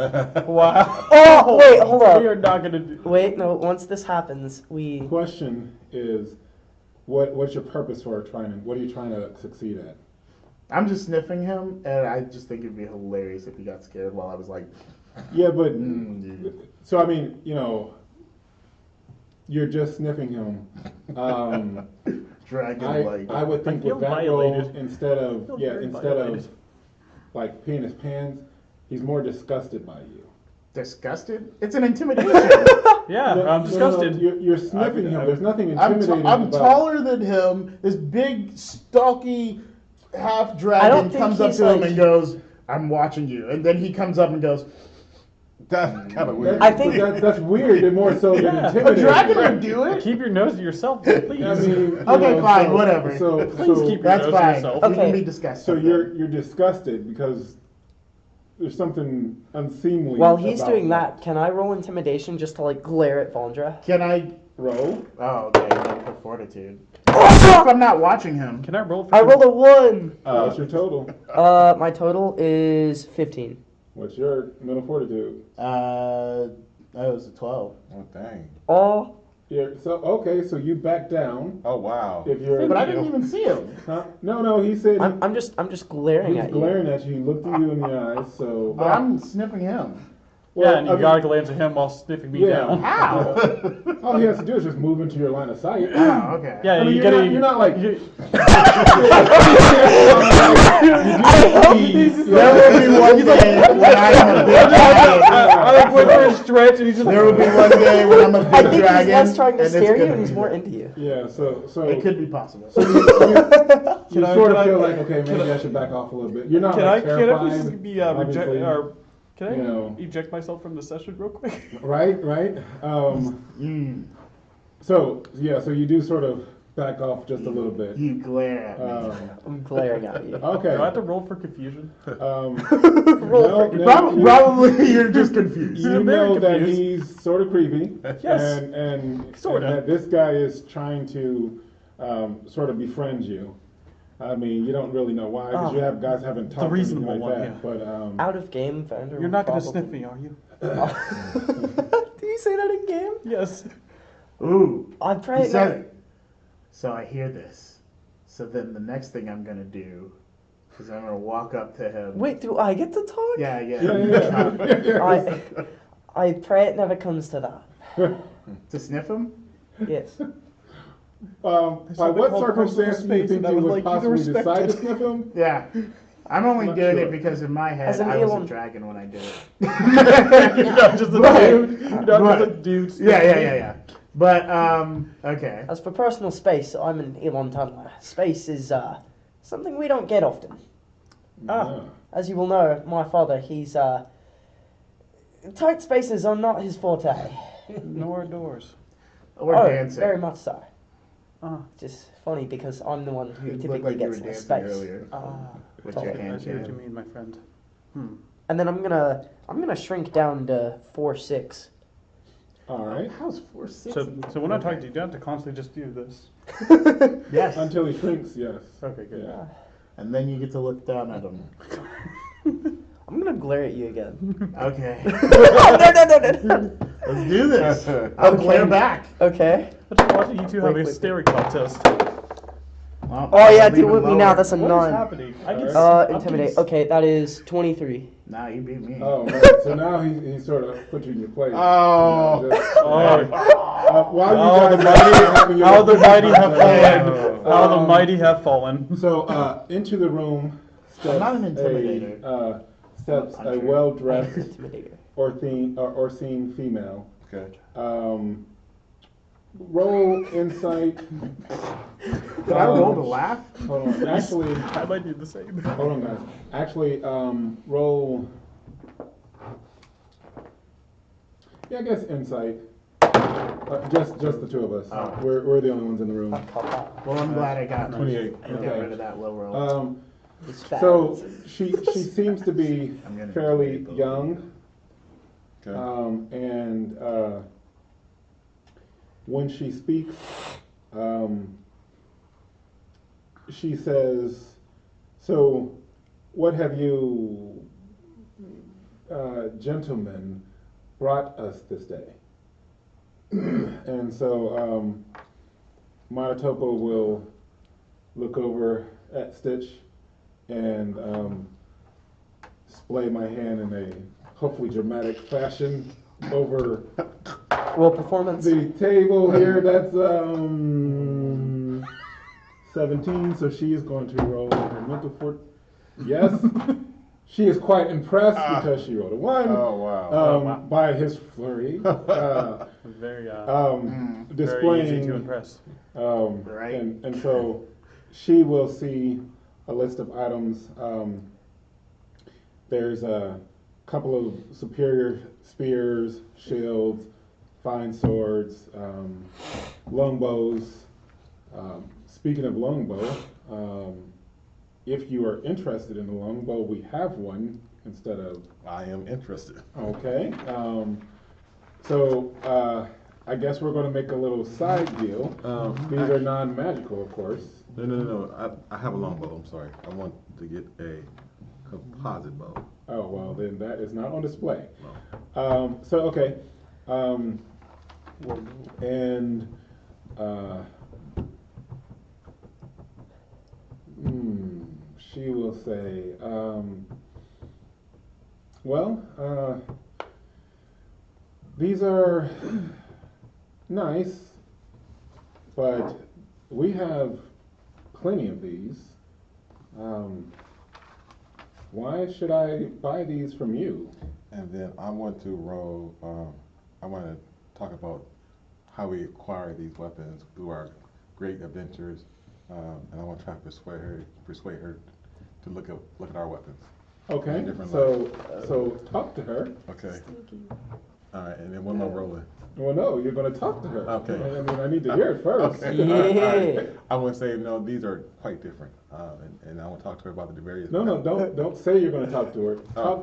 D: Wow.
C: Oh, wait, hold
D: We
C: up.
D: are not gonna do.
C: Wait, no, once this happens, we...
A: The question is, what's your purpose for what are you trying to succeed at?
B: I'm just sniffing him, and I just think it'd be hilarious if he got scared while I was like,
A: Yeah, but
B: dude.
A: so I mean, you're just sniffing him.
B: Dragon like.
A: I would think
D: feel
A: with that roll,
D: violated.
A: instead of
D: feel very
A: instead of
D: violated.
A: like peeing his pants, he's more disgusted by you.
B: Disgusted? It's an intimidation.
D: Yeah,
A: No,
D: I'm
A: no,
D: disgusted.
A: You're sniffing him. There's nothing
B: I'm
A: intimidating about.
B: taller than him. This big, stocky half
C: I don't
B: dragon
C: think
B: comes up
C: he's
B: to him
C: like-
B: and goes, "I'm watching you." And then he comes up and goes,
E: That's kind of weird.
C: I think-
A: that's weird and more so than
D: Yeah.
B: "A
A: intimidating.
B: dragon would do it."
D: Keep your nose to yourself, please.
A: I mean, you
B: Okay,
A: know,
B: fine,
A: so-
B: whatever.
A: So,
D: Please
A: so,
D: keep your
B: That's
D: nose to
B: fine.
D: yourself.
B: We
C: Okay.
B: can be disgusted.
A: so you're disgusted because there's something unseemly.
C: While he's
A: about
C: doing that, can I roll intimidation just to, glare at Vandra?
B: Can I?
A: Roll.
B: Oh, okay. For fortitude. If I'm not watching him.
D: Can I roll for
C: I rolled a 1!
A: What's your total?
C: My total is 15.
A: What's your mental fortitude?
B: That was a 12.
E: Oh dang.
C: Oh,
A: So you back down.
E: Oh wow.
A: If you're,
B: But I didn't even see him.
A: Huh? No. He said
C: I'm just glaring
A: he's
C: at you.
A: glaring at you. He looked at you in the eyes. So
B: But I'm sniffing him.
D: Yeah, and you
A: I mean,
D: gotta glance at him while sniffing me
A: Yeah.
D: down.
B: How?
A: all he has to do is just move into your line of sight.
B: Oh, okay.
D: Yeah,
A: I mean,
D: you
A: you're,
D: gotta.
A: not, you're not like.
B: There will be one day when I am a big giant
D: I like went for a stretch and he's just.
B: There will be one day when I'm a big
C: I think
B: dragon.
C: he's less trying to
B: and it's
C: scare you
B: gonna
C: and he's
B: be
C: more
B: there.
C: into you.
A: Yeah, so
B: It could be possible.
A: you
D: Can I-
A: sort of
D: can I-
A: feel like, okay,
D: can
A: maybe
D: I-
A: I should back off a little bit. You're not
D: Can
A: like
D: I
A: terrified,
D: please be reject
A: obviously.
D: or can I
A: you know.
D: eject myself from the session real quick?
A: Right. So you do sort of back off just a little bit.
B: You glare at me.
C: I'm glaring at you.
A: Okay.
D: Do I have to roll for confusion?
C: Roll
A: no,
C: for-
A: no,
B: Probably you're just confused.
A: you
D: I'm
A: know
D: very
A: that
D: confused.
A: he's sort of creepy,
D: Yes.
A: and
D: Sorta.
A: that this guy is trying to sort of befriend you. I mean, you don't really know why, because you have guys haven't talked or anything
D: reasonable
A: like
D: one,
A: that. But
C: Out of game, Vandra.
D: You're not going to sniff me, are you?
C: Did you say that in game?
D: Yes.
B: Ooh,
C: I pray
B: he
C: it
B: said
C: never.
B: it. So I hear this. So then the next thing I'm gonna do is I'm gonna walk up to him.
C: Wait, do I get to talk?
B: Yeah.
C: I pray it never comes to that.
B: To sniff him?
C: Yes.
A: by
D: something
A: what
D: called
A: circumstance
D: personal
A: do you
D: space,
A: think
D: and I
A: you
D: would
A: would
D: like you to
A: possibly
D: respect
A: decide to
D: it.
A: sniff him?
B: Yeah. I'm only
A: Not
B: doing
A: sure.
B: it because in my head
C: As an
B: I was
C: elon.
B: a dragon when I did it.
D: You're not just a
B: Right.
D: dude. You're not
B: Right.
D: just a dude.
B: Yeah. But okay.
C: As for personal space, I'm an elon tunneler. Space is something we don't get often.
A: Yeah.
C: As you will know, my father, he's tight spaces are not his forte.
D: Nor doors.
B: Or
C: Oh,
B: dancing.
C: very much so.
D: Ah,
C: Just funny because I'm the one who
B: You look
C: typically
B: like you
C: gets
B: were
C: the
B: dancing
C: space.
B: earlier. With your
C: totally.
B: hand
D: I see what you
B: jam.
D: mean, my friend.
C: And then I'm gonna shrink down to 4'6".
A: All right.
B: How's 4'6"?
D: So when I talk to you, do you have to constantly just do this?
B: Yes.
A: Until he shrinks, yes.
D: Okay, good.
A: Yeah.
B: And then you get to look down at him.
C: I'm gonna glare at you again.
B: Okay.
C: No.
B: Let's do this. I'll glare back.
C: Okay.
D: I'm just watching you two have a
C: Wait.
D: staring contest.
B: Well,
C: Oh yeah,
B: I'll
C: do
B: leave
C: it with
B: him
C: me now.
B: lower.
C: That's a
D: What is
C: 9.
D: happening? I can
C: Intimidate. Okay, that is 23.
B: Nah, you beat me.
A: Oh, right. So now he sort of put you in your place.
B: Oh.
A: You know, just-
D: Oh,
A: while
D: how
A: you
D: the
A: guys are having
D: mighty,
A: your-
D: how the mighty have fallen.
A: Oh.
D: How the mighty have fallen.
A: So into the room steps
B: not an intimidator.
A: steps
B: I'm
A: a
B: a puncher.
A: well-dressed
C: Intimidator.
A: Orsine female.
E: Okay.
A: Roll insight.
B: Did I roll to laugh?
A: Hold on. Actually,
D: I might do the same.
A: hold on, guys. Actually, roll. Yeah, I guess insight. Just the two of us.
B: Oh.
A: We're the only ones in the room.
B: Well, I'm glad I got
A: 28.
B: I got
A: Okay.
B: rid of that low roll.
C: It's bad.
A: So she seems to be
B: I'm gonna
A: fairly
B: delete both.
A: young,
E: Okay.
A: and when she speaks, she says, "So, what have you, gentlemen, brought us this day?" And so Maratopo will look over at Stitch and splay my hand in a hopefully dramatic fashion over
C: Roll performance.
A: the table here. That's 17, so she is going to roll her mental fort. Yes, she is quite impressed because she rolled a 1
E: Oh, wow.
A: by his flurry.
D: Very,
A: Displaying
D: very easy to impress.
B: Right.
A: and so she will see a list of items. There's a couple of superior spears, shields, fine swords, longbows. Speaking of longbow, if you are interested in a longbow, we have one instead of.
E: I am interested.
A: Okay. So I guess we're going to make a little side deal. These are non-magical, of course.
E: No. I have a longbow. I'm sorry. I want to get a composite bow.
A: Oh, well, then that is not on display.
E: No.
A: So, okay. And she will say, well, these are nice, but we have plenty of these. Why should I buy these from you?
E: And then I want to roll. I want to talk about how we acquire these weapons through our great adventures, and I want to try to persuade her to look at our weapons.
A: Okay,
E: Different
A: so talk to her.
E: Okay. All right, and then one more rolling.
A: Well, no, you're going to talk to her.
E: Okay.
A: I mean, I need to hear it first.
E: Okay.
C: Yeah.
E: All right. I want to say no. These are quite different, and I want to talk to her about the various.
A: No, don't say you're going to talk to her.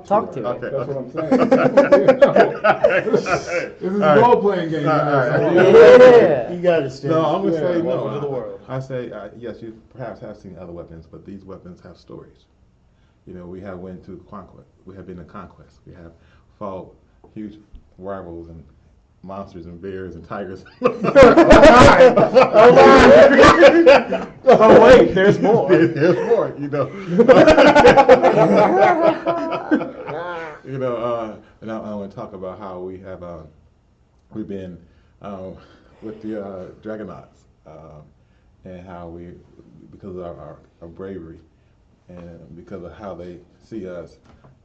C: Talk to her.
E: Okay.
A: That's what I'm saying. This is a role-playing game, guys.
C: Yeah.
B: You gotta stay.
E: No, I'm gonna
A: Yeah,
E: say no.
B: welcome to the world.
E: I say yes. You perhaps have seen other weapons, but these weapons have stories. You know, we have went to conquest. We have been to conquest. We have fought huge rivals and monsters and bears and tigers.
B: Oh wait, there's more.
E: There's more. You know. And I want to talk about how we have we've been with the Dragonauts and how we, because of our bravery and because of how they see us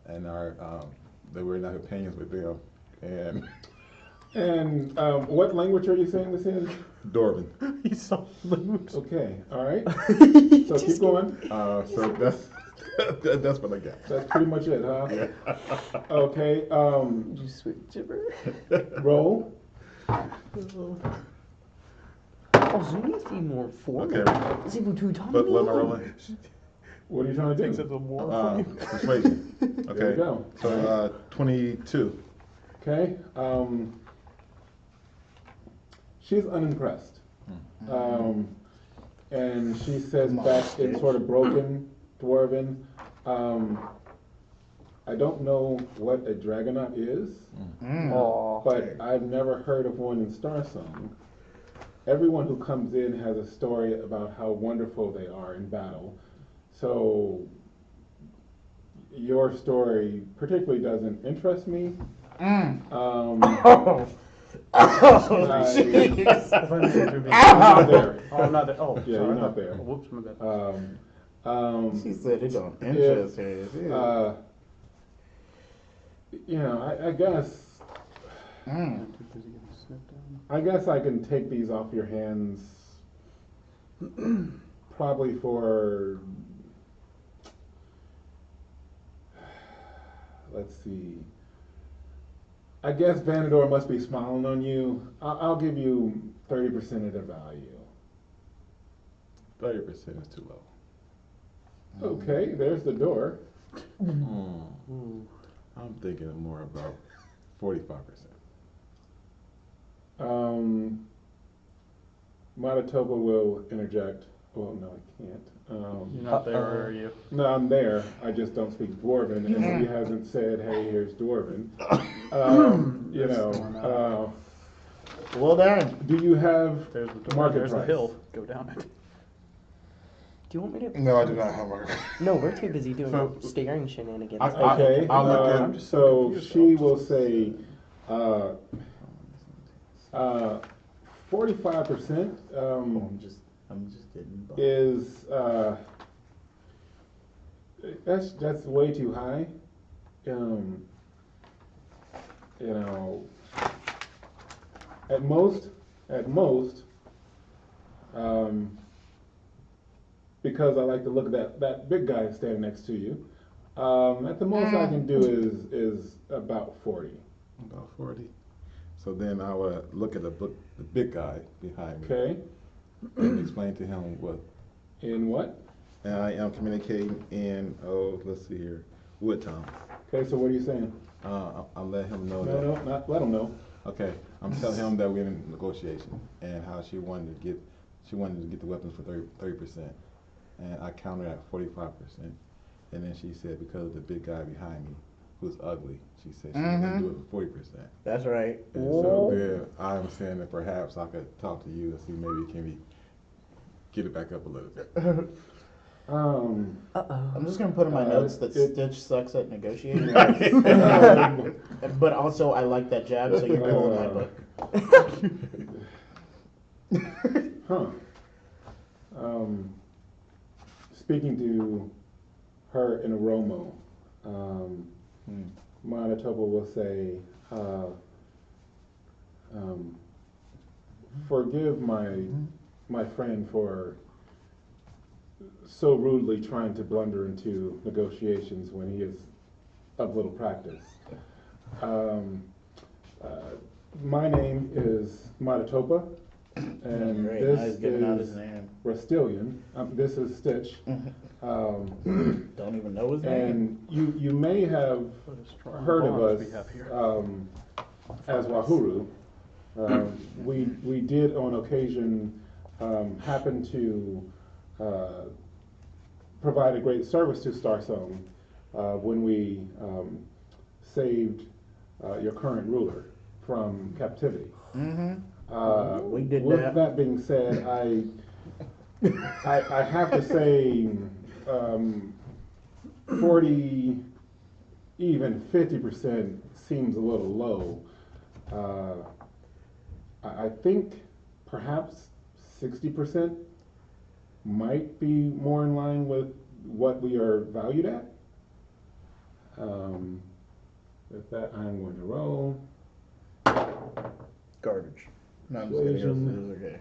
E: and our that we're not companions with them
A: And what language are you saying this is?
E: Dwarven.
D: He's so loose.
A: Okay, all right. So keep going.
E: So that's what I got.
A: That's pretty much it, huh?
E: Yeah.
A: Okay.
C: You sweet gibber.
A: Roll.
C: Oh, Zuni's being more formal.
E: Okay.
C: Is it too tiny?
E: What am I rolling?
A: What are you trying to
D: Takes
A: do?
D: it a more.
E: Persuasion. Okay.
A: There you go.
E: So 22.
A: Okay. She's unimpressed. And she says back in sort of broken Dwarven, I don't know what a Dragonaut is,
C: Aw.
A: but I've never heard of one in Star Song. Everyone who comes in has a story about how wonderful they are in battle. So your story particularly doesn't interest me.
B: Jeez.
D: If I may intervene.
A: Not there.
D: Oh, I'm not there. Oh,
A: Yeah,
D: sorry.
A: you're not there.
D: Oh, whoops, my bad.
B: She said it don't interest her.
A: I guess
D: I'm too busy getting snipped down.
A: I guess I can take these off your hands probably for, let's see, I guess Vanador must be smiling on you. I'll give you 30% of the value.
E: 30% is too low.
A: Okay, there's the door.
E: I'm thinking more about 45%.
A: Manitoba will interject. Well, no, I can't.
D: You're not there, are you?
A: No, I'm there. I just don't speak Dwarven, and he hasn't said, "Hey, here's Dwarven."
B: Well done.
A: Do you have
D: There's the door.
A: market
D: There's
A: price?
D: the hill. Go down it.
C: Do you want me to?
E: No, I do not have market.
C: No, we're too busy doing
E: So-
C: staring shenanigans.
A: Okay.
E: I'll look at-
A: so
D: I'm just so confused,
A: she
D: though.
A: will say 45%.
B: I'm just getting bumped.
A: Is that's way too high. At most, because I like to look at that big guy standing next to you. At the most I can do is about 40.
E: About 40. So then I would look at the big guy behind me
A: Okay.
E: and explain to him what.
A: In what?
E: And I am communicating in, let's see here, wood town.
A: Okay, so what are you saying?
E: I'm letting him know
A: No,
E: that.
A: not let him know.
E: Okay, I'm telling him that we're in negotiation and how she wanted to get the weapons for 30%, and I countered at 45%, and then she said because of the big guy behind me, who's ugly, she said she was gonna do it for 40%.
B: That's right.
E: And so then I'm saying that perhaps I could talk to you and see maybe can we get it back up a little bit.
B: I'm just gonna put in my notes that Stitch sucks at negotiating.
A: Um,
B: But also, I like that jab, so you're cool in my book.
A: Speaking to her in a Romo, Manitoba will say, forgive my friend for so rudely trying to blunder into negotiations when he is of little practice. My name is Manitoba, and
B: Great,
A: this
B: now he's giving out
A: is
B: his name.
A: Rasitlian. This is Stitch.
B: Don't even know his name.
A: And you may have
D: What a strong
A: heard of
D: bond
A: us
D: we have here.
A: as Wahuru. We did on occasion happen to provide a great service to Starstone when we saved your current ruler from captivity.
B: We did
A: with
B: that.
A: that being said, I have to say 40, even 50% seems a little low. I think perhaps 60% might be more in line with what we are valued at. With that, I'm going to roll.
B: Garbage. No, I'm just kidding.
A: Persuasion.
B: It's okay.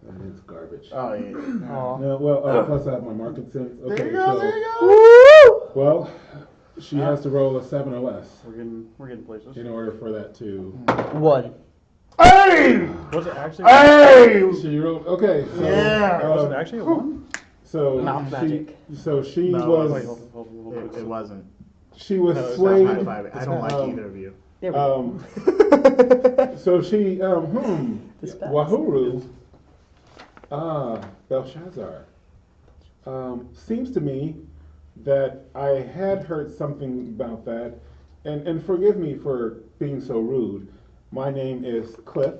A: And it's garbage.
B: Oh, yeah.
C: Aw.
A: No, well, plus I have my market sense. Okay,
B: There you go,
A: so,
B: there you go.
A: well, she has to roll a 7 or less
D: We're getting places.
A: in order for that to.
C: 1.
B: Hey!
D: Was it actually?
B: Hey!
A: She rolled. Okay, so
B: Yeah.
D: Was it actually a 1?
A: so
C: Mouth
A: she,
C: magic.
A: so she
B: No,
A: was
D: Wait, hold on.
B: It wasn't.
A: she was
D: No, it's
A: swayed.
B: High five. I don't like
A: Um,
B: either of you.
C: There we go.
A: So she
C: Dispense.
A: Wahuru Belshazzar. Seems to me that I had heard something about that, and forgive me for being so rude. My name is Kaliff.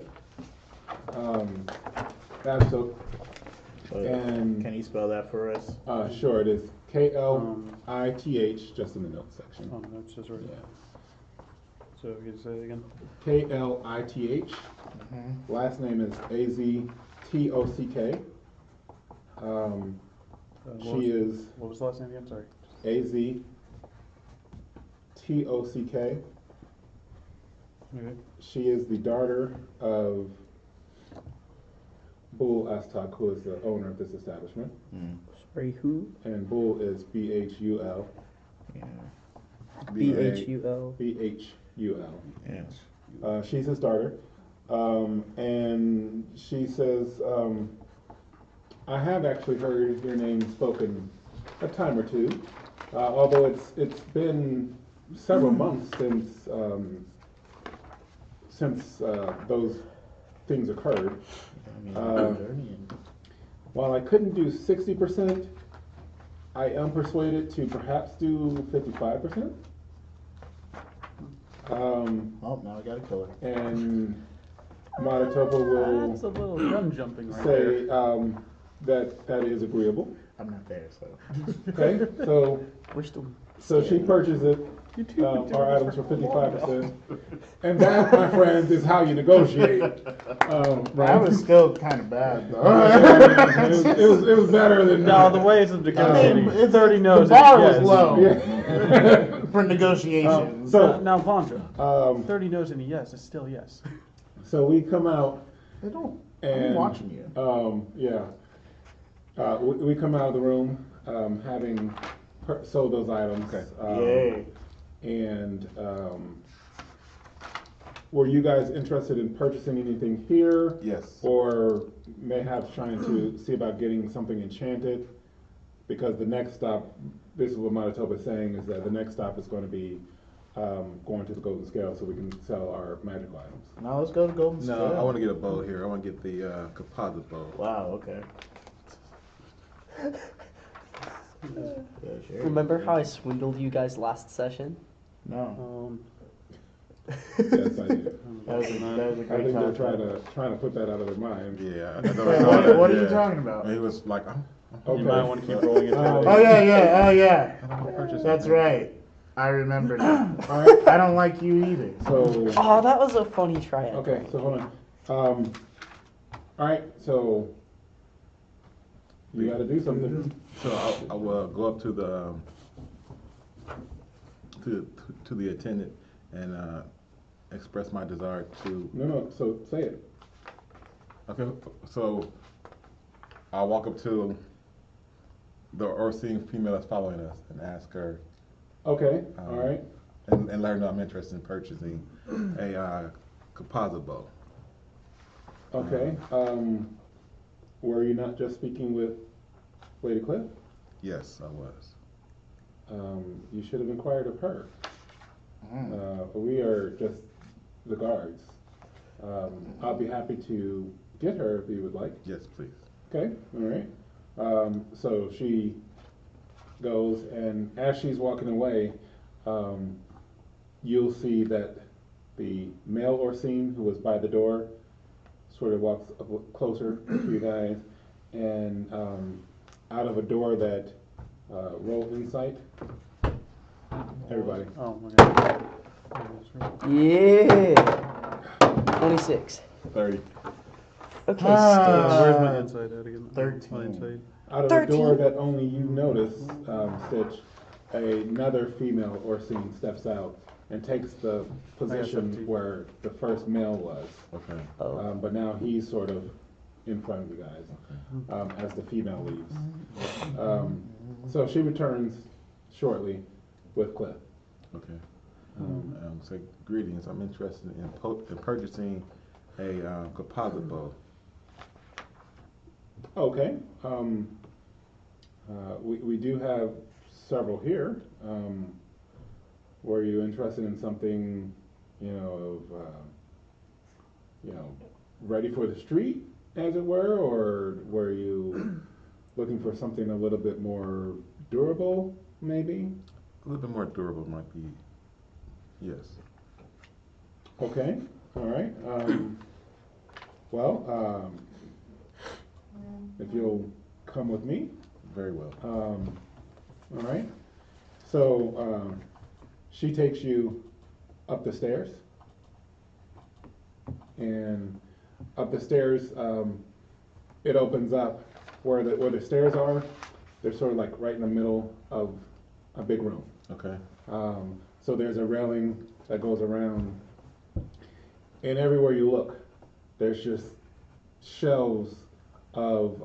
A: And
B: Can you spell that for us?
A: sure, it is Klith, just in the notes section.
D: Oh, no, it says right.
A: Yeah.
D: So you can say it again.
A: Klith. Last name is Aztock. She is
D: What was the last name again? Sorry.
A: Aztock.
D: Okay.
A: She is the daughter of Bull Astok, who is the owner of this establishment.
C: Sorry, who?
A: And Bull is Bhul.
B: Yeah.
C: BHUL.
A: Bhul.
B: Yes.
A: She's his daughter. And she says, I have actually heard your name spoken a time or two, although it's been several months since those things occurred. While I couldn't do 60%, I am persuaded to perhaps do 55%.
B: Oh, now I got a killer.
A: And Manitoba will
D: That's a little gun jumping right
A: say
D: there.
A: that is agreeable.
B: I'm not there, so.
A: Okay,
C: We're still.
A: so she purchases our items for 55%, and that, my friends, is how you negotiate.
B: That
A: Right?
B: was still kind of bad, though.
A: it was better than
D: No, the ways of negotiating.
B: it's-
D: 30 no's.
B: the bar
D: and a
B: was
D: yes.
B: low.
A: Yeah.
B: For negotiations.
D: Now, Vandra, 30 no's and a yes is still yes.
A: So we come out,
B: They don't.
A: and
B: I'm watching you.
A: we come out of the room having sold those items.
B: Yay.
A: And were you guys interested in purchasing anything here?
E: Yes.
A: Or mayhaps trying to see about getting something enchanted? Because the next stop, this is what Manitoba is saying, is that the next stop is going to be going to the Golden Scale so we can sell our magical items.
B: Now let's go to Golden
E: No,
B: Scale.
E: I want to get a bow here. I want to get the composite bow.
B: Wow, okay. Yeah, sure.
C: Remember how I swindled you guys last session?
B: No.
A: Yes, I do.
B: That was a
A: I
B: great
A: think they're
B: time.
A: trying to put that out of their mind.
E: Yeah.
B: What are you talking about?
E: And he was like,
A: Okay.
D: You might want to keep rolling it.
B: Oh, yeah.
E: I don't want to purchase
B: That's
E: anything.
B: right. I remember now.
A: All right.
B: I don't like you either.
A: So
C: Oh, that was a funny try.
A: okay, so hold on. All right, so you got to do something.
E: So I will go up to to the attendant and express my desire to.
A: No, so say it.
E: Okay, so I'll walk up to the Ursine female that's following us and ask her.
A: Okay, all right.
E: And let her know I'm interested in purchasing a composite bow.
A: Okay. Were you not just speaking with Lady Cliff?
E: Yes, I was.
A: You should have inquired of her. We are just the guards. I'll be happy to get her if you would like.
E: Yes, please.
A: Okay, all right. So she goes, and as she's walking away, you'll see that the male Orsine who was by the door sort of walks up closer to you guys, and out of a door that roll insight. Everybody.
D: Oh, okay.
C: Yeah. 26.
E: 30.
C: Okay,
D: Where's my insight at again?
B: 13.
D: My insight.
A: Out of a door that only you notice, Stitch, another female Orsine steps out and takes the position
D: 17.
A: where the first male was.
E: Okay.
C: Oh.
A: But now he's sort of in front of you guys as the female leaves. So she returns shortly with Cliff.
E: Okay. Say greetings. I'm interested in purchasing a composite bow.
A: Okay. We do have several here. Were you interested in something, ready for the street, as it were, or were you looking for something a little bit more durable, maybe?
E: A little bit more durable might be, yes.
A: Okay, all right. If you'll come with me.
E: Very well.
A: All right. So she takes you up the stairs, and up the stairs, it opens up where the stairs are. They're sort of like right in the middle of a big room.
E: Okay.
A: So there's a railing that goes around, and everywhere you look, there's just shelves of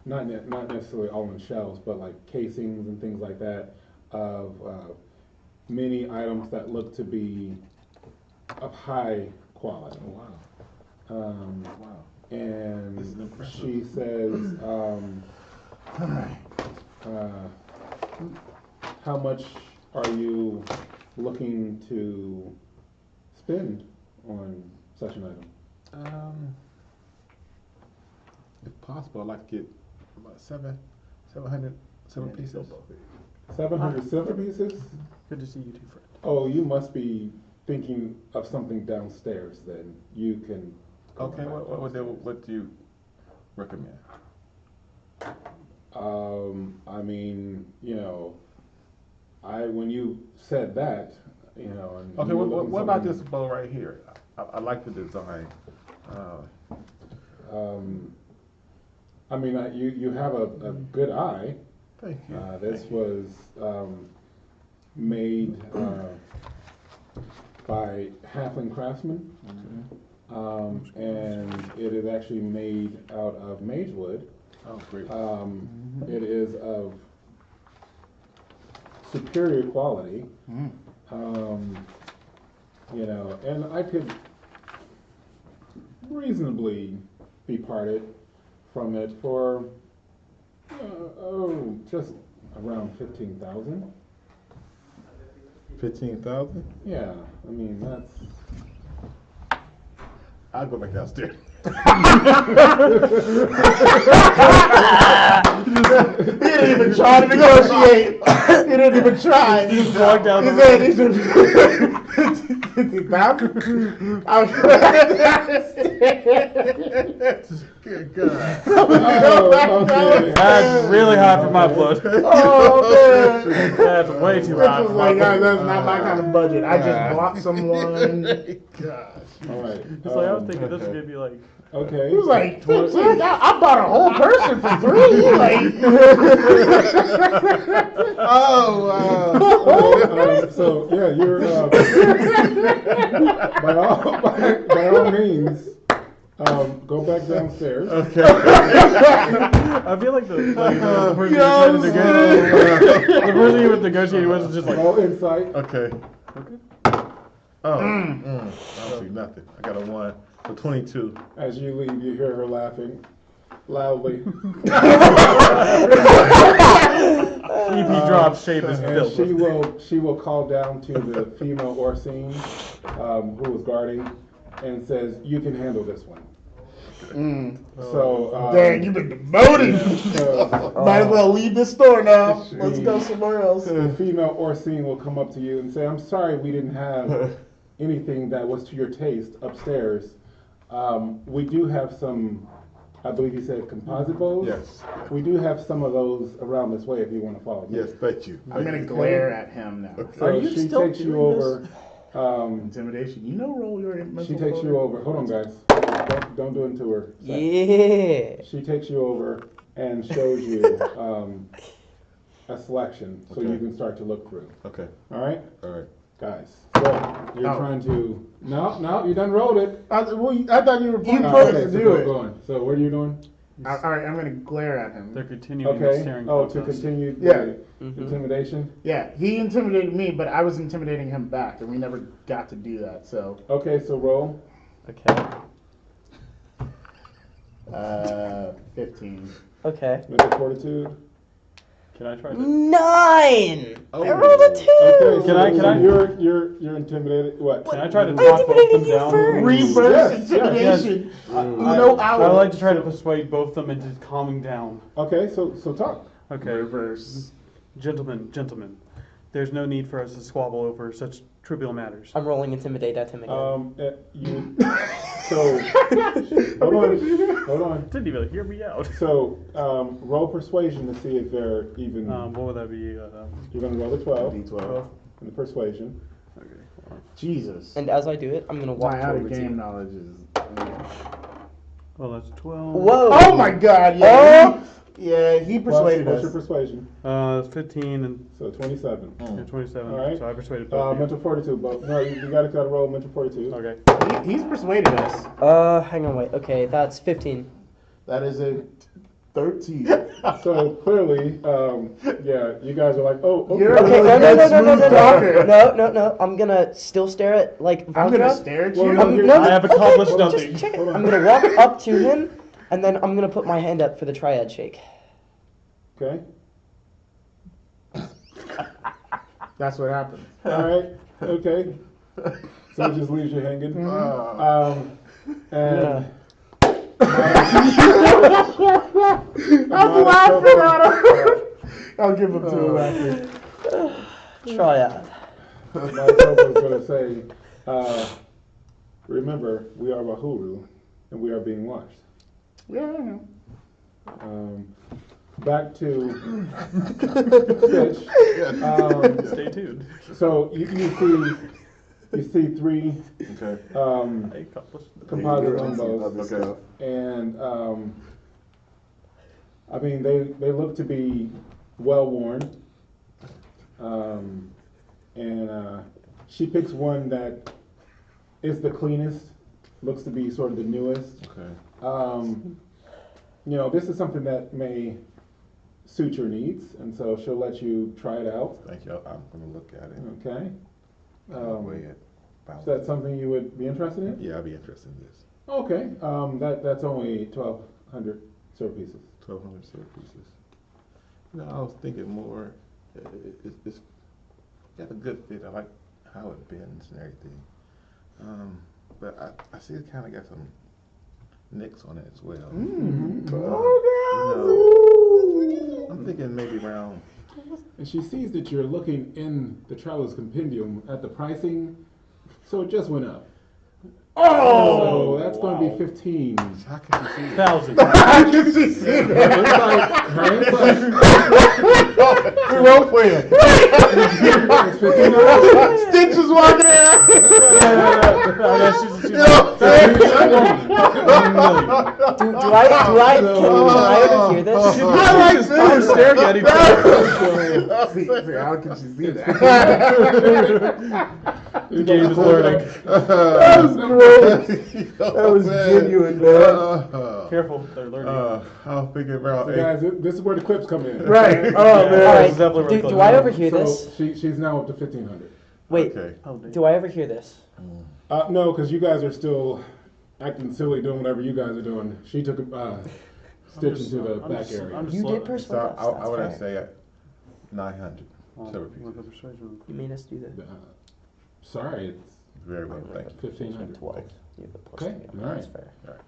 A: not necessarily all in shelves, but like casings and things like that of many items that look to be of high quality.
E: Oh, wow. Wow.
A: And
E: This is impressive.
A: she says, how much are you looking to spend on such an item?
E: If possible, I'd like to get about 700 pieces.
A: 700 silver pieces?
D: Good to see you two, friend.
A: Oh, you must be thinking of something downstairs then. You can.
E: Okay, what do you recommend?
A: I mean, when you said that, and
E: Okay,
A: you were looking
E: what about
A: something-
E: this bow right here? I like the design.
A: I mean, you have a good eye.
E: Thank you.
A: This
E: Thank you.
A: was made by halfling craftsmen, and it is actually made out of mage wood.
E: Oh, great.
A: It is of superior quality, and I could reasonably be parted from it for just around 15,000.
E: 15,000?
A: Yeah, I mean that's.
E: I'll go back downstairs.
B: He didn't even try to negotiate. He didn't even try.
D: He just walked down the
B: He said,
E: Good God.
A: Okay.
D: That's really high for my blood.
B: Oh, man.
D: That's way too high
B: This
D: for
B: is
D: my
B: like,
D: blood.
B: that's not my kind of budget. I just blocked someone.
E: Gosh.
A: All right.
D: It's like I was thinking this was gonna be like
A: Okay.
B: He was like, $15. I bought a whole person for free. Like,
E: Oh, wow.
A: So yeah, you're by all means, go back downstairs.
E: Okay.
D: I feel like the person you were trying to negotiate, the person you were negotiating with is just like,
A: Roll insight.
E: Okay. Oh, I don't see nothing. I got a 1 for 22.
A: As you leave, you hear her laughing loudly,
D: EP drop shape is
A: and
D: filled.
A: she will call down to the female Orsine, who was guarding, and says, "You can handle this one." So,
B: dang, you've been demoted. Might as well leave this store now. Let's go somewhere else.
A: The female Orsine will come up to you and say, "I'm sorry we didn't have anything that was to your taste upstairs. We do have some, I believe you said composite bows?
E: Yes.
A: We do have some of those around this way if you want to follow me."
E: Yes, thank you.
B: I'm going to glare at him now.
E: Okay.
A: So
C: Are you
A: she
C: still
A: takes you
C: doing
A: over.
B: Intimidation. You know, roll your mental
A: She takes you
B: quota.
A: over. Hold on, guys. Don't do it to her.
C: Yeah.
A: She takes you over and shows you a selection so
E: Okay.
A: you can start to look through.
E: Okay.
A: All right,
E: All right.
A: guys. So you're trying to. No, you done rolled it.
B: I thought you were
A: Okay,
B: supposed to
A: so
B: do
A: go
B: it.
A: on. So what are you doing?
B: All right, I'm going to glare at him.
D: They're continuing
A: Okay.
D: staring
A: Oh,
D: at
A: to
D: us.
A: continue the
B: Yeah.
A: intimidation.
B: Yeah, he intimidated me, but I was intimidating him back, and we never got to do that. So,
A: Okay, so roll.
C: Okay.
B: 15.
C: Okay.
A: Mental fortitude.
D: Can I try to?
C: 9!
E: Oh.
C: I rolled a 2!
A: Okay,
D: Can I-
A: so you're intimidated. What?
D: Can I try to
C: I'm
D: talk both of them
C: intimidating you
D: down?
C: first.
B: Reverse
A: Yes,
B: intimidation.
A: I
D: I would like to try to persuade both of them into calming down.
A: Okay, so talk.
D: Okay.
B: Reverse.
D: Gentlemen, there's no need for us to squabble over such trivial matters.
C: I'm rolling intimidate at him again.
A: You. So hold on.
D: Didn't even hear me out.
A: So roll persuasion to see if they're even.
D: What would that be?
A: You're gonna roll a 12
B: D12.
A: in the persuasion.
D: Okay.
B: Jesus.
C: And as I do it, I'm gonna walk
B: My out
C: over
B: of
C: to
B: game
C: you.
B: knowledge is.
D: Well, that's 12.
C: Whoa!
B: Oh my God! Yeah. Yeah, he persuaded
A: What's
B: us.
A: your persuasion?
D: 15 and
A: So 27.
D: yeah, 27.
A: All right.
D: So I persuaded both. of you.
A: Mental fortitude, but no, you gotta roll mental fortitude.
D: Okay.
B: He's persuaded us.
C: Hang on, wait. Okay, that's 15.
B: That is a 13.
A: So clearly, yeah, you guys are like, oh, okay.
B: You're
C: Okay,
B: really good smooth talker.
C: no. I'm gonna still stare at, like,
B: I'm gonna
C: Vandra.
B: stare at
A: Well,
B: you.
A: no,
C: No,
D: I have
C: okay,
D: accomplished
C: just
D: nothing.
C: check it.
A: Hold on.
C: I'm gonna walk up to him, and then I'm gonna put my hand up for the triad shake.
A: Okay.
B: That's what happened.
A: All right. Okay. So it just leaves you hanging. And
B: I'm laughing at him. I'll give him to him after.
C: Triad.
A: my was gonna say, remember, we are Wahuru, and we are being watched.
B: Yeah.
A: Back to Stitch.
D: Stay tuned.
A: So you see three
E: Okay.
D: I accomplished nothing.
A: composite
B: Other
A: umbos,
B: stuff.
A: and I mean they look to be well worn, and she picks one that is the cleanest, looks to be sort of the newest.
E: Okay.
A: You know, this is something that may suit your needs, and so she'll let you try it out.
E: Thank you. I'm gonna look at it.
A: Okay.
E: Weigh it.
A: Is that something you would be interested in?
E: Yeah, I'd be interested in this.
A: Okay. That's only 1,200 silver pieces.
E: 1,200 silver pieces. You know, I was thinking more. It's got a good fit. I like how it bends and everything. But I see it kind of got some nicks on it as well. I'm thinking maybe around.
A: And she sees that you're looking in the Traveler's Compendium at the pricing, so it just went up. So that's going to be 15.
E: How can you see it?
D: 1,000.
A: Her insight
B: we role playing? Stitch is walking around.
C: Do I overhear this?
B: I like this.
D: I'm staring at each other.
B: See, how can she see that?
D: The game is learning.
B: That was gross. That was genuine, man.
D: Careful, they're learning.
E: I'll figure about
A: So guys, this is where the clips come in.
B: Right. Oh, man.
C: All right.
D: It's definitely really
C: Do
D: close.
C: I overhear
A: So
C: this?
A: she's now up to 1,500.
C: Wait.
E: Okay.
C: Do I overhear this?
A: No, because you guys are still acting silly doing whatever you guys are doing. She took Stitch into the back area.
C: You did persuade
E: So
C: us.
E: I would
C: That's fair.
E: say 900 silver pieces.
C: You made us do that.
A: Sorry, it's
E: Very well, thank you.
A: 1,500.
C: 12. You have a plus
A: Okay,
C: three.
A: all
C: That's
A: right.
C: fair.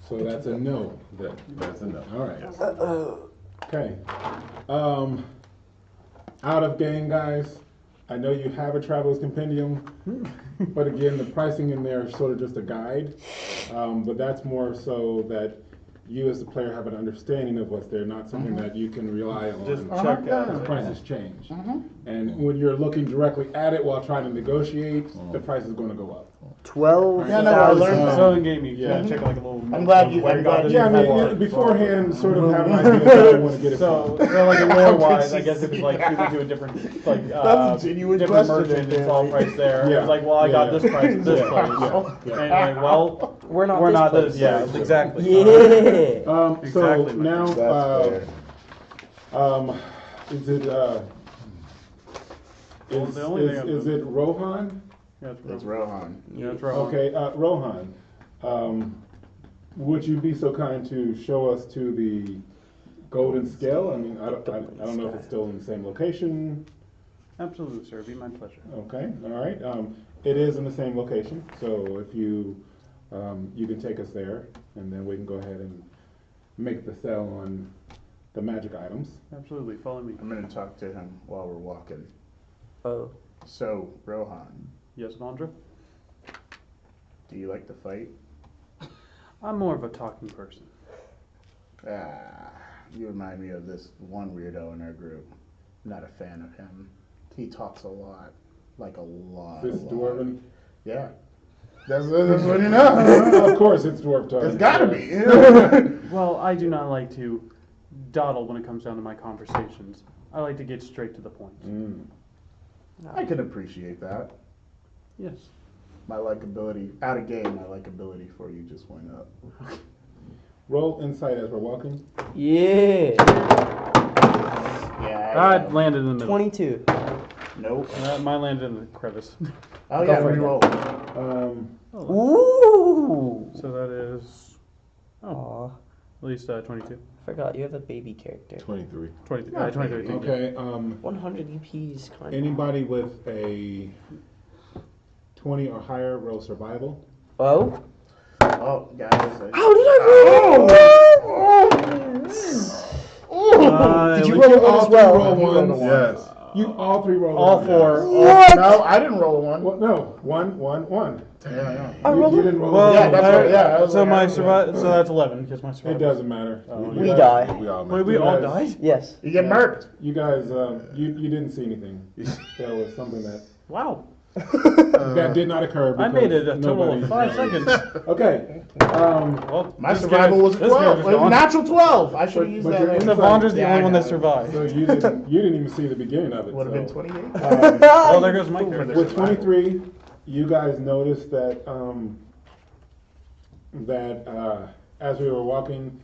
A: So that's a no then.
E: That's enough.
A: All right. Okay. Out of game, guys. I know you have a traveler's compendium, but again, the pricing in there is sort of just a guide. But that's more so that you as the player have an understanding of what's there, not something that you can rely on.
D: Just check out.
A: The prices change. And when you're looking directly at it while trying to negotiate, the price is going to go up.
C: 12,000.
B: Yeah, no, I learned
D: So in game, you
A: Yeah.
D: check like a little.
B: I'm glad you-
D: where
B: I'm glad
D: got
B: you-
A: Yeah, I mean,
D: before.
A: beforehand, sort of have an idea of where you want to get it
D: So,
A: from.
D: like in lore wise, I guess if it's like either to a different like
B: That's a genuine
D: different
B: question,
D: merchant, it's
B: man.
D: all priced there.
A: Yeah.
D: It's like, well, I got
A: Yeah.
D: this price, this
A: Yeah.
D: place,
A: Yeah.
D: and like, well,
C: We're not
D: we're
C: this
D: not
C: place.
D: this. Yeah, exactly.
C: Yeah.
A: So
D: Exactly,
A: now,
E: That's fair.
A: is it
D: The only thing
A: is it Rohan?
D: Yeah,
B: It's Rohan.
D: Yeah, it's right.
A: Okay, Rohan, would you be so kind to show us to the golden scale? I mean, I don't know if it's still in the same location.
D: Absolutely, sir. It'd be my pleasure.
A: Okay, all right. It is in the same location, so if you you can take us there, and then we can go ahead and make the sell on the magic items.
D: Absolutely, follow me.
B: I'm going to talk to him while we're walking.
C: Oh.
B: So, Rohan,
D: Yes, Vandra.
B: do you like to fight?
D: I'm more of a talking person.
B: You remind me of this one weirdo in our group. Not a fan of him. He talks a lot. Like a lot.
A: This dwarven?
B: Yeah. That's what you know.
A: Of course, it's dwarf tongue.
B: It's gotta be.
D: Well, I do not like to dawdle when it comes down to my conversations. I like to get straight to the point.
A: Mm.
B: I can appreciate that.
D: Yes.
B: My likability, out of game, my likability for you just went up.
A: Roll insight as we're walking.
C: Yeah.
B: Yeah.
D: That landed in the middle.
C: 22.
B: Nope.
D: Mine landed in the crevice.
B: Oh,
C: Go
B: yeah,
C: for it.
B: reroll.
C: Ooh.
D: So that is
C: Aw.
D: at least 22.
C: Forgot you have a baby character.
E: 23.
D: 23.
B: Not
D: 23.
B: bad.
A: Okay.
C: 100 EPs. Kind
A: Anybody with a 20 or higher roll survival.
C: Oh.
B: Oh, guys.
C: How did I roll? Did you roll one as well?
A: Roll ones.
E: Yes.
A: You all three roll
D: All
A: ones.
D: four.
C: What?
B: No, I didn't roll a one.
A: Well, no, one.
B: Yeah.
C: I
A: You
C: rolled
A: didn't roll.
D: Well,
B: Yeah, that's right, yeah, I was
D: So
B: like,
D: my
B: yeah.
D: survival. So that's 11 because my
A: It
D: survival.
A: doesn't matter.
C: We die.
E: We all
D: Wait, we
A: You
D: all
A: guys-
D: died.
C: Yes.
B: You get murked.
A: You guys, you didn't see anything. There was something that
D: Wow.
A: that did not occur.
D: I made it a
A: because
D: total
A: nobody-
D: of 5 seconds.
A: Okay.
D: Well,
B: My
D: this
B: survival
D: character-
B: was a
D: this
B: 12.
D: character's
B: It was
D: gone.
B: natural 12. I should
A: But-
B: have used
A: but
B: that.
A: you're
B: later.
D: So Vandra's the
B: Yeah,
D: only
B: I
D: one
B: know.
D: that survived.
A: So you didn't even see the beginning of it.
B: Would have been
A: so,
B: 28.
D: Well, there goes my character.
A: With 23, you guys noticed that as we were walking,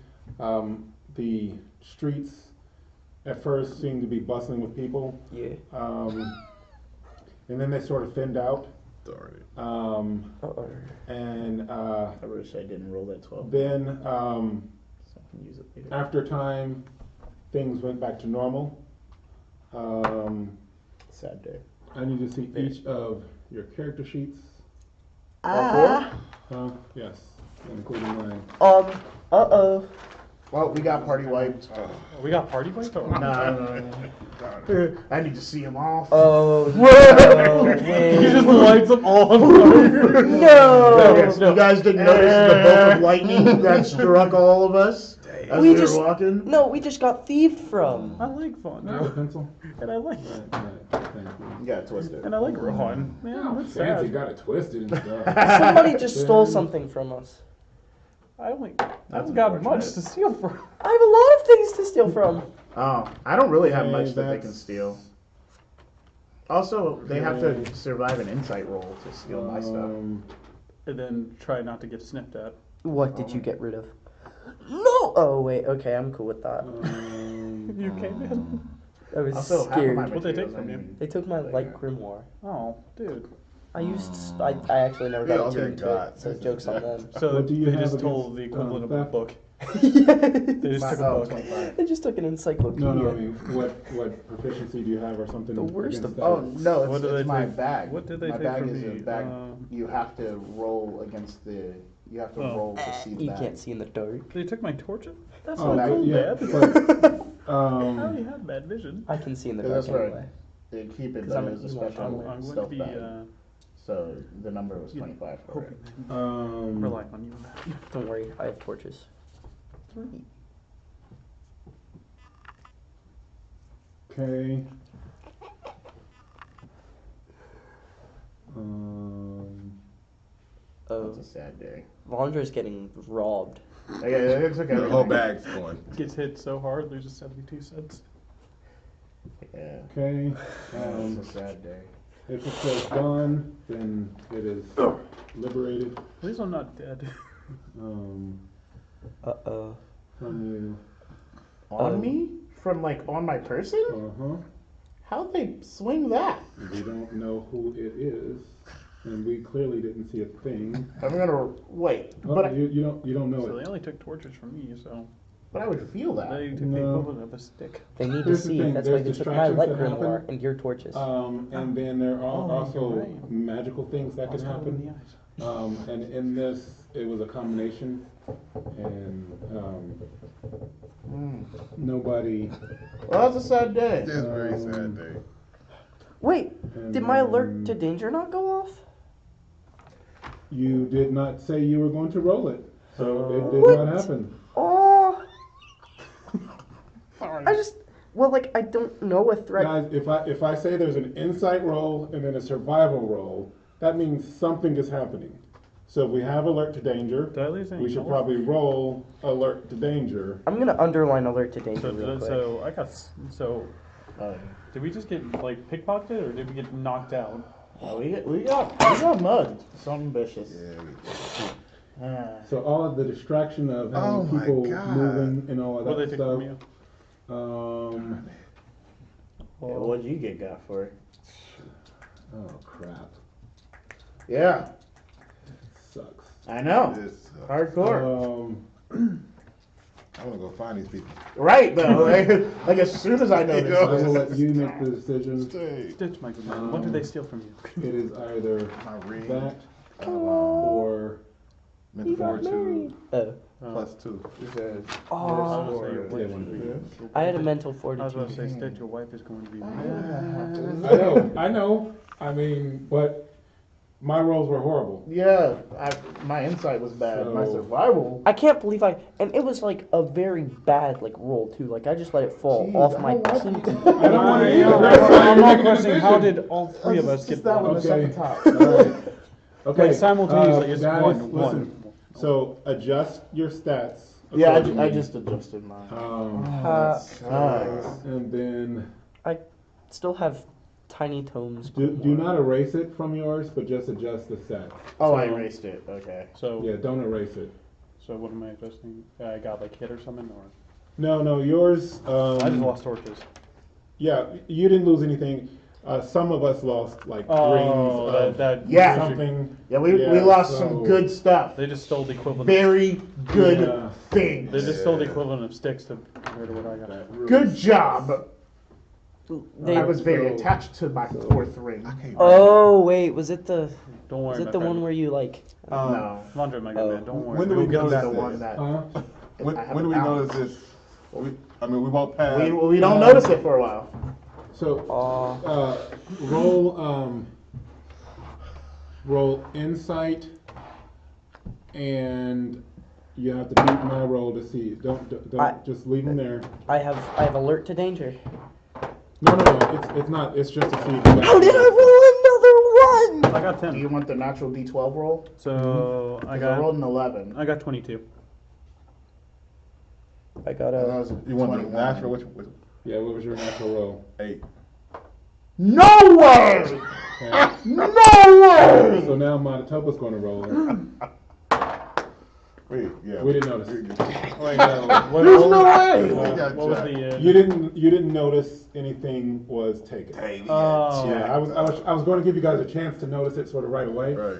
A: the streets at first seemed to be bustling with people,
C: Yeah.
A: and then they sort of thinned out.
E: Sorry.
C: Uh-oh.
A: And
B: I wish I didn't roll that 12.
A: then
B: So I can use it later.
A: after time, things went back to normal.
B: Sad day.
A: I need to see each of your character sheets.
C: Ah.
A: Yes, including mine.
C: Uh-oh.
B: Well, we got party wiped.
D: We got party points?
B: No. I need to see them all.
C: Oh,
D: He just lights them all on fire.
C: no.
B: You guys didn't notice the bolt of lightning that struck all of us? As
C: We
B: we were
C: just-
B: walking.
C: No, we just got thieved from.
D: I like
A: Have a
D: Vandra.
A: pencil?
D: And I like
A: Right, thank you.
B: You got twisted.
D: and I like Rohan. Man,
A: Oh,
D: that's
A: fancy,
D: sad.
A: got it twisted and stuff.
C: Somebody just stole
A: Then-
C: something from us.
D: I
B: That's
D: haven't got much
B: unfortunate.
D: to steal from.
C: I have a lot of things to steal from.
B: Oh, I don't really have
A: Okay,
B: much that they can
A: that's-
B: steal. Also, they have
A: Okay.
B: to survive an insight roll to steal my stuff.
D: And then try not to get snipped at.
C: What did you get rid of? No! Oh, wait, okay, I'm cool with that.
D: You came in.
C: I was
B: Also, half of
C: scared.
B: my
D: What'd they take
B: materials,
D: from
B: I
D: you?
B: mean,
C: They took my light grimoire.
D: Oh, dude.
C: I actually never got
E: Oh,
C: too
E: thank
C: into
E: God.
C: it, so joke's on them.
D: So
A: What do you
D: they
A: have
D: just told
A: against,
D: the equivalent of a
A: theft?
D: book.
C: Yeah.
D: They just took a
B: oh,
D: book.
B: 25.
C: They just took an encyclopedia.
A: No, I mean, what proficiency do you have or something?
C: The worst
A: against
C: of
B: Oh,
A: that?
B: no,
D: What
B: it's,
D: do they
B: it's my
D: take?
B: bag.
D: What did they
B: my
D: take
B: bag
D: from
B: is
D: me?
B: a bag. You have to roll against the. You have to roll to see the
C: You
B: bag.
C: can't see in the dark.
D: They took my torches? That's
A: Oh,
D: not cool,
A: yeah,
D: Dad.
A: but,
D: I already have bad vision.
C: I can see in the
B: Yeah,
C: dark
B: that's right.
C: anyway.
B: They keep it,
C: 'Cause
B: but
C: I'm
B: it is a
C: an Elon.
B: special
D: I'm going to
B: stealth
D: be
B: bag. So the number was 25 for it.
D: relying on you on that.
C: Don't worry, I have torches. 3.
A: okay.
C: Oh,
B: That's a sad day.
C: Vandra's getting robbed.
B: Okay, it's okay.
E: The whole bag's going.
D: Gets hit so hard, loses 72 cents.
B: Yeah,
A: Okay.
B: it's a sad day.
A: If it says gone, then it is liberated
D: At least I'm not dead.
C: Uh-oh.
A: from you.
B: On me? From like on my person?
A: Uh-huh.
B: How'd they swing that?
A: We don't know who it is, and we clearly didn't see a thing.
B: I'm gonna wait,
A: Oh,
B: but
A: you don't know
D: So they
A: it.
D: only took torches from me, so
B: I would feel that.
D: they took the
A: No.
D: equivalent of a stick.
C: They need to
A: Here's the
C: see.
A: thing,
C: That's why
A: there's
C: they took my
A: distractions
C: light
A: that happen.
C: grimoire and your torches.
A: And then there are
D: Oh,
A: also
D: you're right.
A: magical things that can
D: Also in
A: happen.
D: the eyes.
A: And in this, it was a combination, and nobody.
B: Well, that's a sad day.
E: It's a very sad day.
C: Wait,
A: and
C: did my alert
A: then
C: to danger not go off?
A: You did not say you were going to roll it, so it did
C: What?
A: not happen.
C: Oh,
D: Sorry.
C: I don't know a threat.
A: Guys, if I say there's an insight roll and then a survival roll, that means something is happening. So if we have alert to danger,
D: Did I lose any
A: we should
D: health?
A: probably roll alert to danger.
C: I'm gonna underline alert to danger real quick.
D: So I got
B: Uh,
D: did we just get like pickpocketed or did we get knocked out?
B: we got mugged. Some vicious.
A: So all of the distraction of having
E: Oh my
A: people
E: God.
A: moving and all of
D: What
A: that
D: did they take from
A: stuff.
D: you?
B: What'd you get got for it?
A: Oh crap,
B: Yeah,
A: sucks.
B: I know.
E: This,
B: Hardcore.
E: I want to go find these people.
B: Right though. Like as soon as I
A: I
B: noticed.
A: will let you make the decision.
E: Stay.
D: Stitch, my good man. What did they steal from you?
A: It is either
E: My ring.
A: that
E: Or
A: or
C: He got married. Oh.
E: +2.
C: Oh. I had a mental
D: I was
C: fortitude.
D: about to say, Stitch, your wife is going to be
A: I
D: mad.
A: know. I mean, but my rolls were horrible.
B: Yeah, my insight was bad. My
A: So-
B: survival.
C: I can't believe and it was like a very bad like roll too. Like I just let it fall
B: Jeez,
C: off my
B: I don't
C: teeth.
B: like
A: I don't want to
D: I'm not questioning how did all three of us
B: Just
D: get
B: that one,
D: one?
B: the
A: Okay.
B: second top.
A: Alright. Okay.
D: Like, simultaneously, it's
A: guys,
D: one.
A: listen. So adjust your stats.
B: Yeah, I
A: accordingly.
B: just adjusted mine.
C: Sucks.
A: And then
C: I still have tiny tomes.
A: do not erase it from yours, but just adjust the stats.
B: Oh, I
D: So-
B: erased it. Okay.
D: So,
A: Yeah, don't erase it.
D: so what am I adjusting? I got like hit or something, or
A: No, yours.
D: I just lost torches.
A: Yeah, you didn't lose anything. Some of us lost like rings of
D: that
B: Yeah.
A: something.
B: Yeah, we
A: Yeah,
B: lost
A: so-
B: some good stuff.
D: They just stole the equivalent.
B: Very good
A: Yeah.
B: things.
D: They just stole the equivalent of sticks to compared to what I got.
A: That really
B: Good job.
C: They,
B: I was very
A: So-
B: attached to my fourth ring.
E: I can't
C: oh wait, was it the
D: Don't worry.
C: was it
D: my
C: the
D: friend.
C: one where you like?
B: No.
D: Vandra, my good man. Don't worry.
E: When do
D: We'll
E: we
D: get
E: know
D: to
B: This
E: that
B: is the
E: this?
B: one that
E: When,
B: I have
E: when do we
B: a
E: notice this? We walk past.
B: we don't notice it for a while.
A: So
C: Oh,
A: roll insight, and You have to beat my roll to see. Don't just leave them there.
C: I have alert to danger.
A: No. It's not. It's just to see.
C: How did I roll another one?
D: I got
B: Do
D: 10.
B: you want the natural D12 roll?
D: So I
B: 'Cause I rolled
D: got
B: an 11.
D: I got 22.
C: I got
B: That
C: a.
B: was
E: You want the
B: 21.
E: natural? Which
A: Yeah. What was your natural roll?
E: 8?
B: No way!
A: Okay.
B: No way!
A: So now Manitoba's going to roll.
E: Wait, yeah.
A: We didn't notice.
D: Wait, what,
B: There's
D: what
B: no
D: was,
B: way!
D: what was the?
A: You didn't notice anything was taken.
D: Oh.
A: Yeah, I was going to give you guys a chance to notice it sort of right away,
E: Right.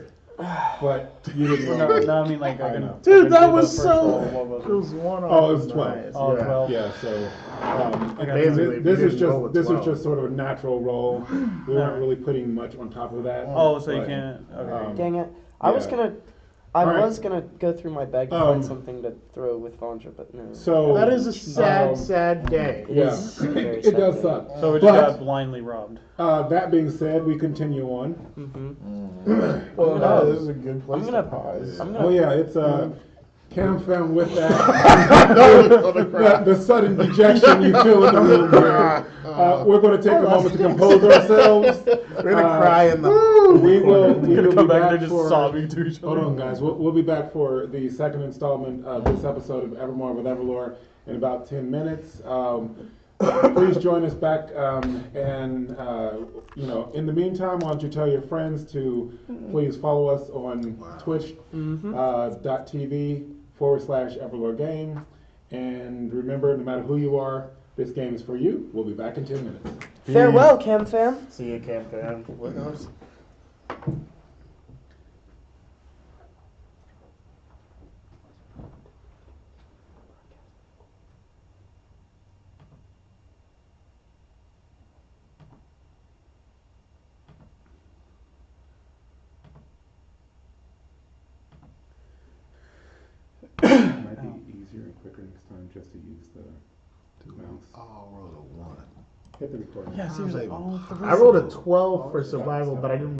A: but you didn't
D: No,
A: know.
D: no, I mean like
A: I
D: I
A: know.
D: can.
B: Dude, that
D: I can do
B: was
D: the first
B: so.
D: roll. What was
B: It was one on.
A: Oh, it was 12.
B: Nice.
D: Oh,
B: yeah.
D: 12.
A: Yeah, so
D: got
B: Basically,
A: this
B: if
A: is
B: you didn't roll a
A: just
B: 12.
A: just sort of a natural roll. We weren't really putting much on top of that.
D: Oh, so you
A: but,
D: can't. Okay.
C: Dang it! I was
A: yeah.
C: gonna.
A: Alright.
C: was gonna go through my bag to find
A: Um,
C: something to throw with Vandra, but no.
A: So
B: That is a sad,
A: Um,
B: sad day.
C: It
A: yeah,
C: is a very
A: it
C: sad
A: does
C: day.
A: suck.
D: So we just
A: But-
D: got blindly robbed.
A: That being said, we continue on.
C: Mm-hmm.
B: Well,
C: no,
B: this is a good place
C: I'm gonna.
B: to pause.
C: I'm
A: Oh
C: gonna.
A: yeah, it's Cam fam with that. the sudden dejection you feel in the room here. We're going to take a moment to compose ourselves.
B: We're gonna cry in the.
A: We will
D: Gonna
A: be
D: come back
A: back
D: there just
A: for.
D: sobbing to each other.
A: Hold on, guys. We'll be back for the second installment of this episode of Evermore with EverLore in about 10 minutes. Please join us back, and in the meantime, why don't you tell your friends to please follow us on twitch.tv/EverLore game. And remember, no matter who you are, this game is for you. We'll be back in 10 minutes.
C: Farewell, Cam fam.
B: See you, Cam fam.
A: It might be easier and quicker next time just to use the mouse.
E: Oh, roll a 1.
A: Hit the record.
D: Yeah, seriously.
B: I rolled a 12 for survival, but I didn't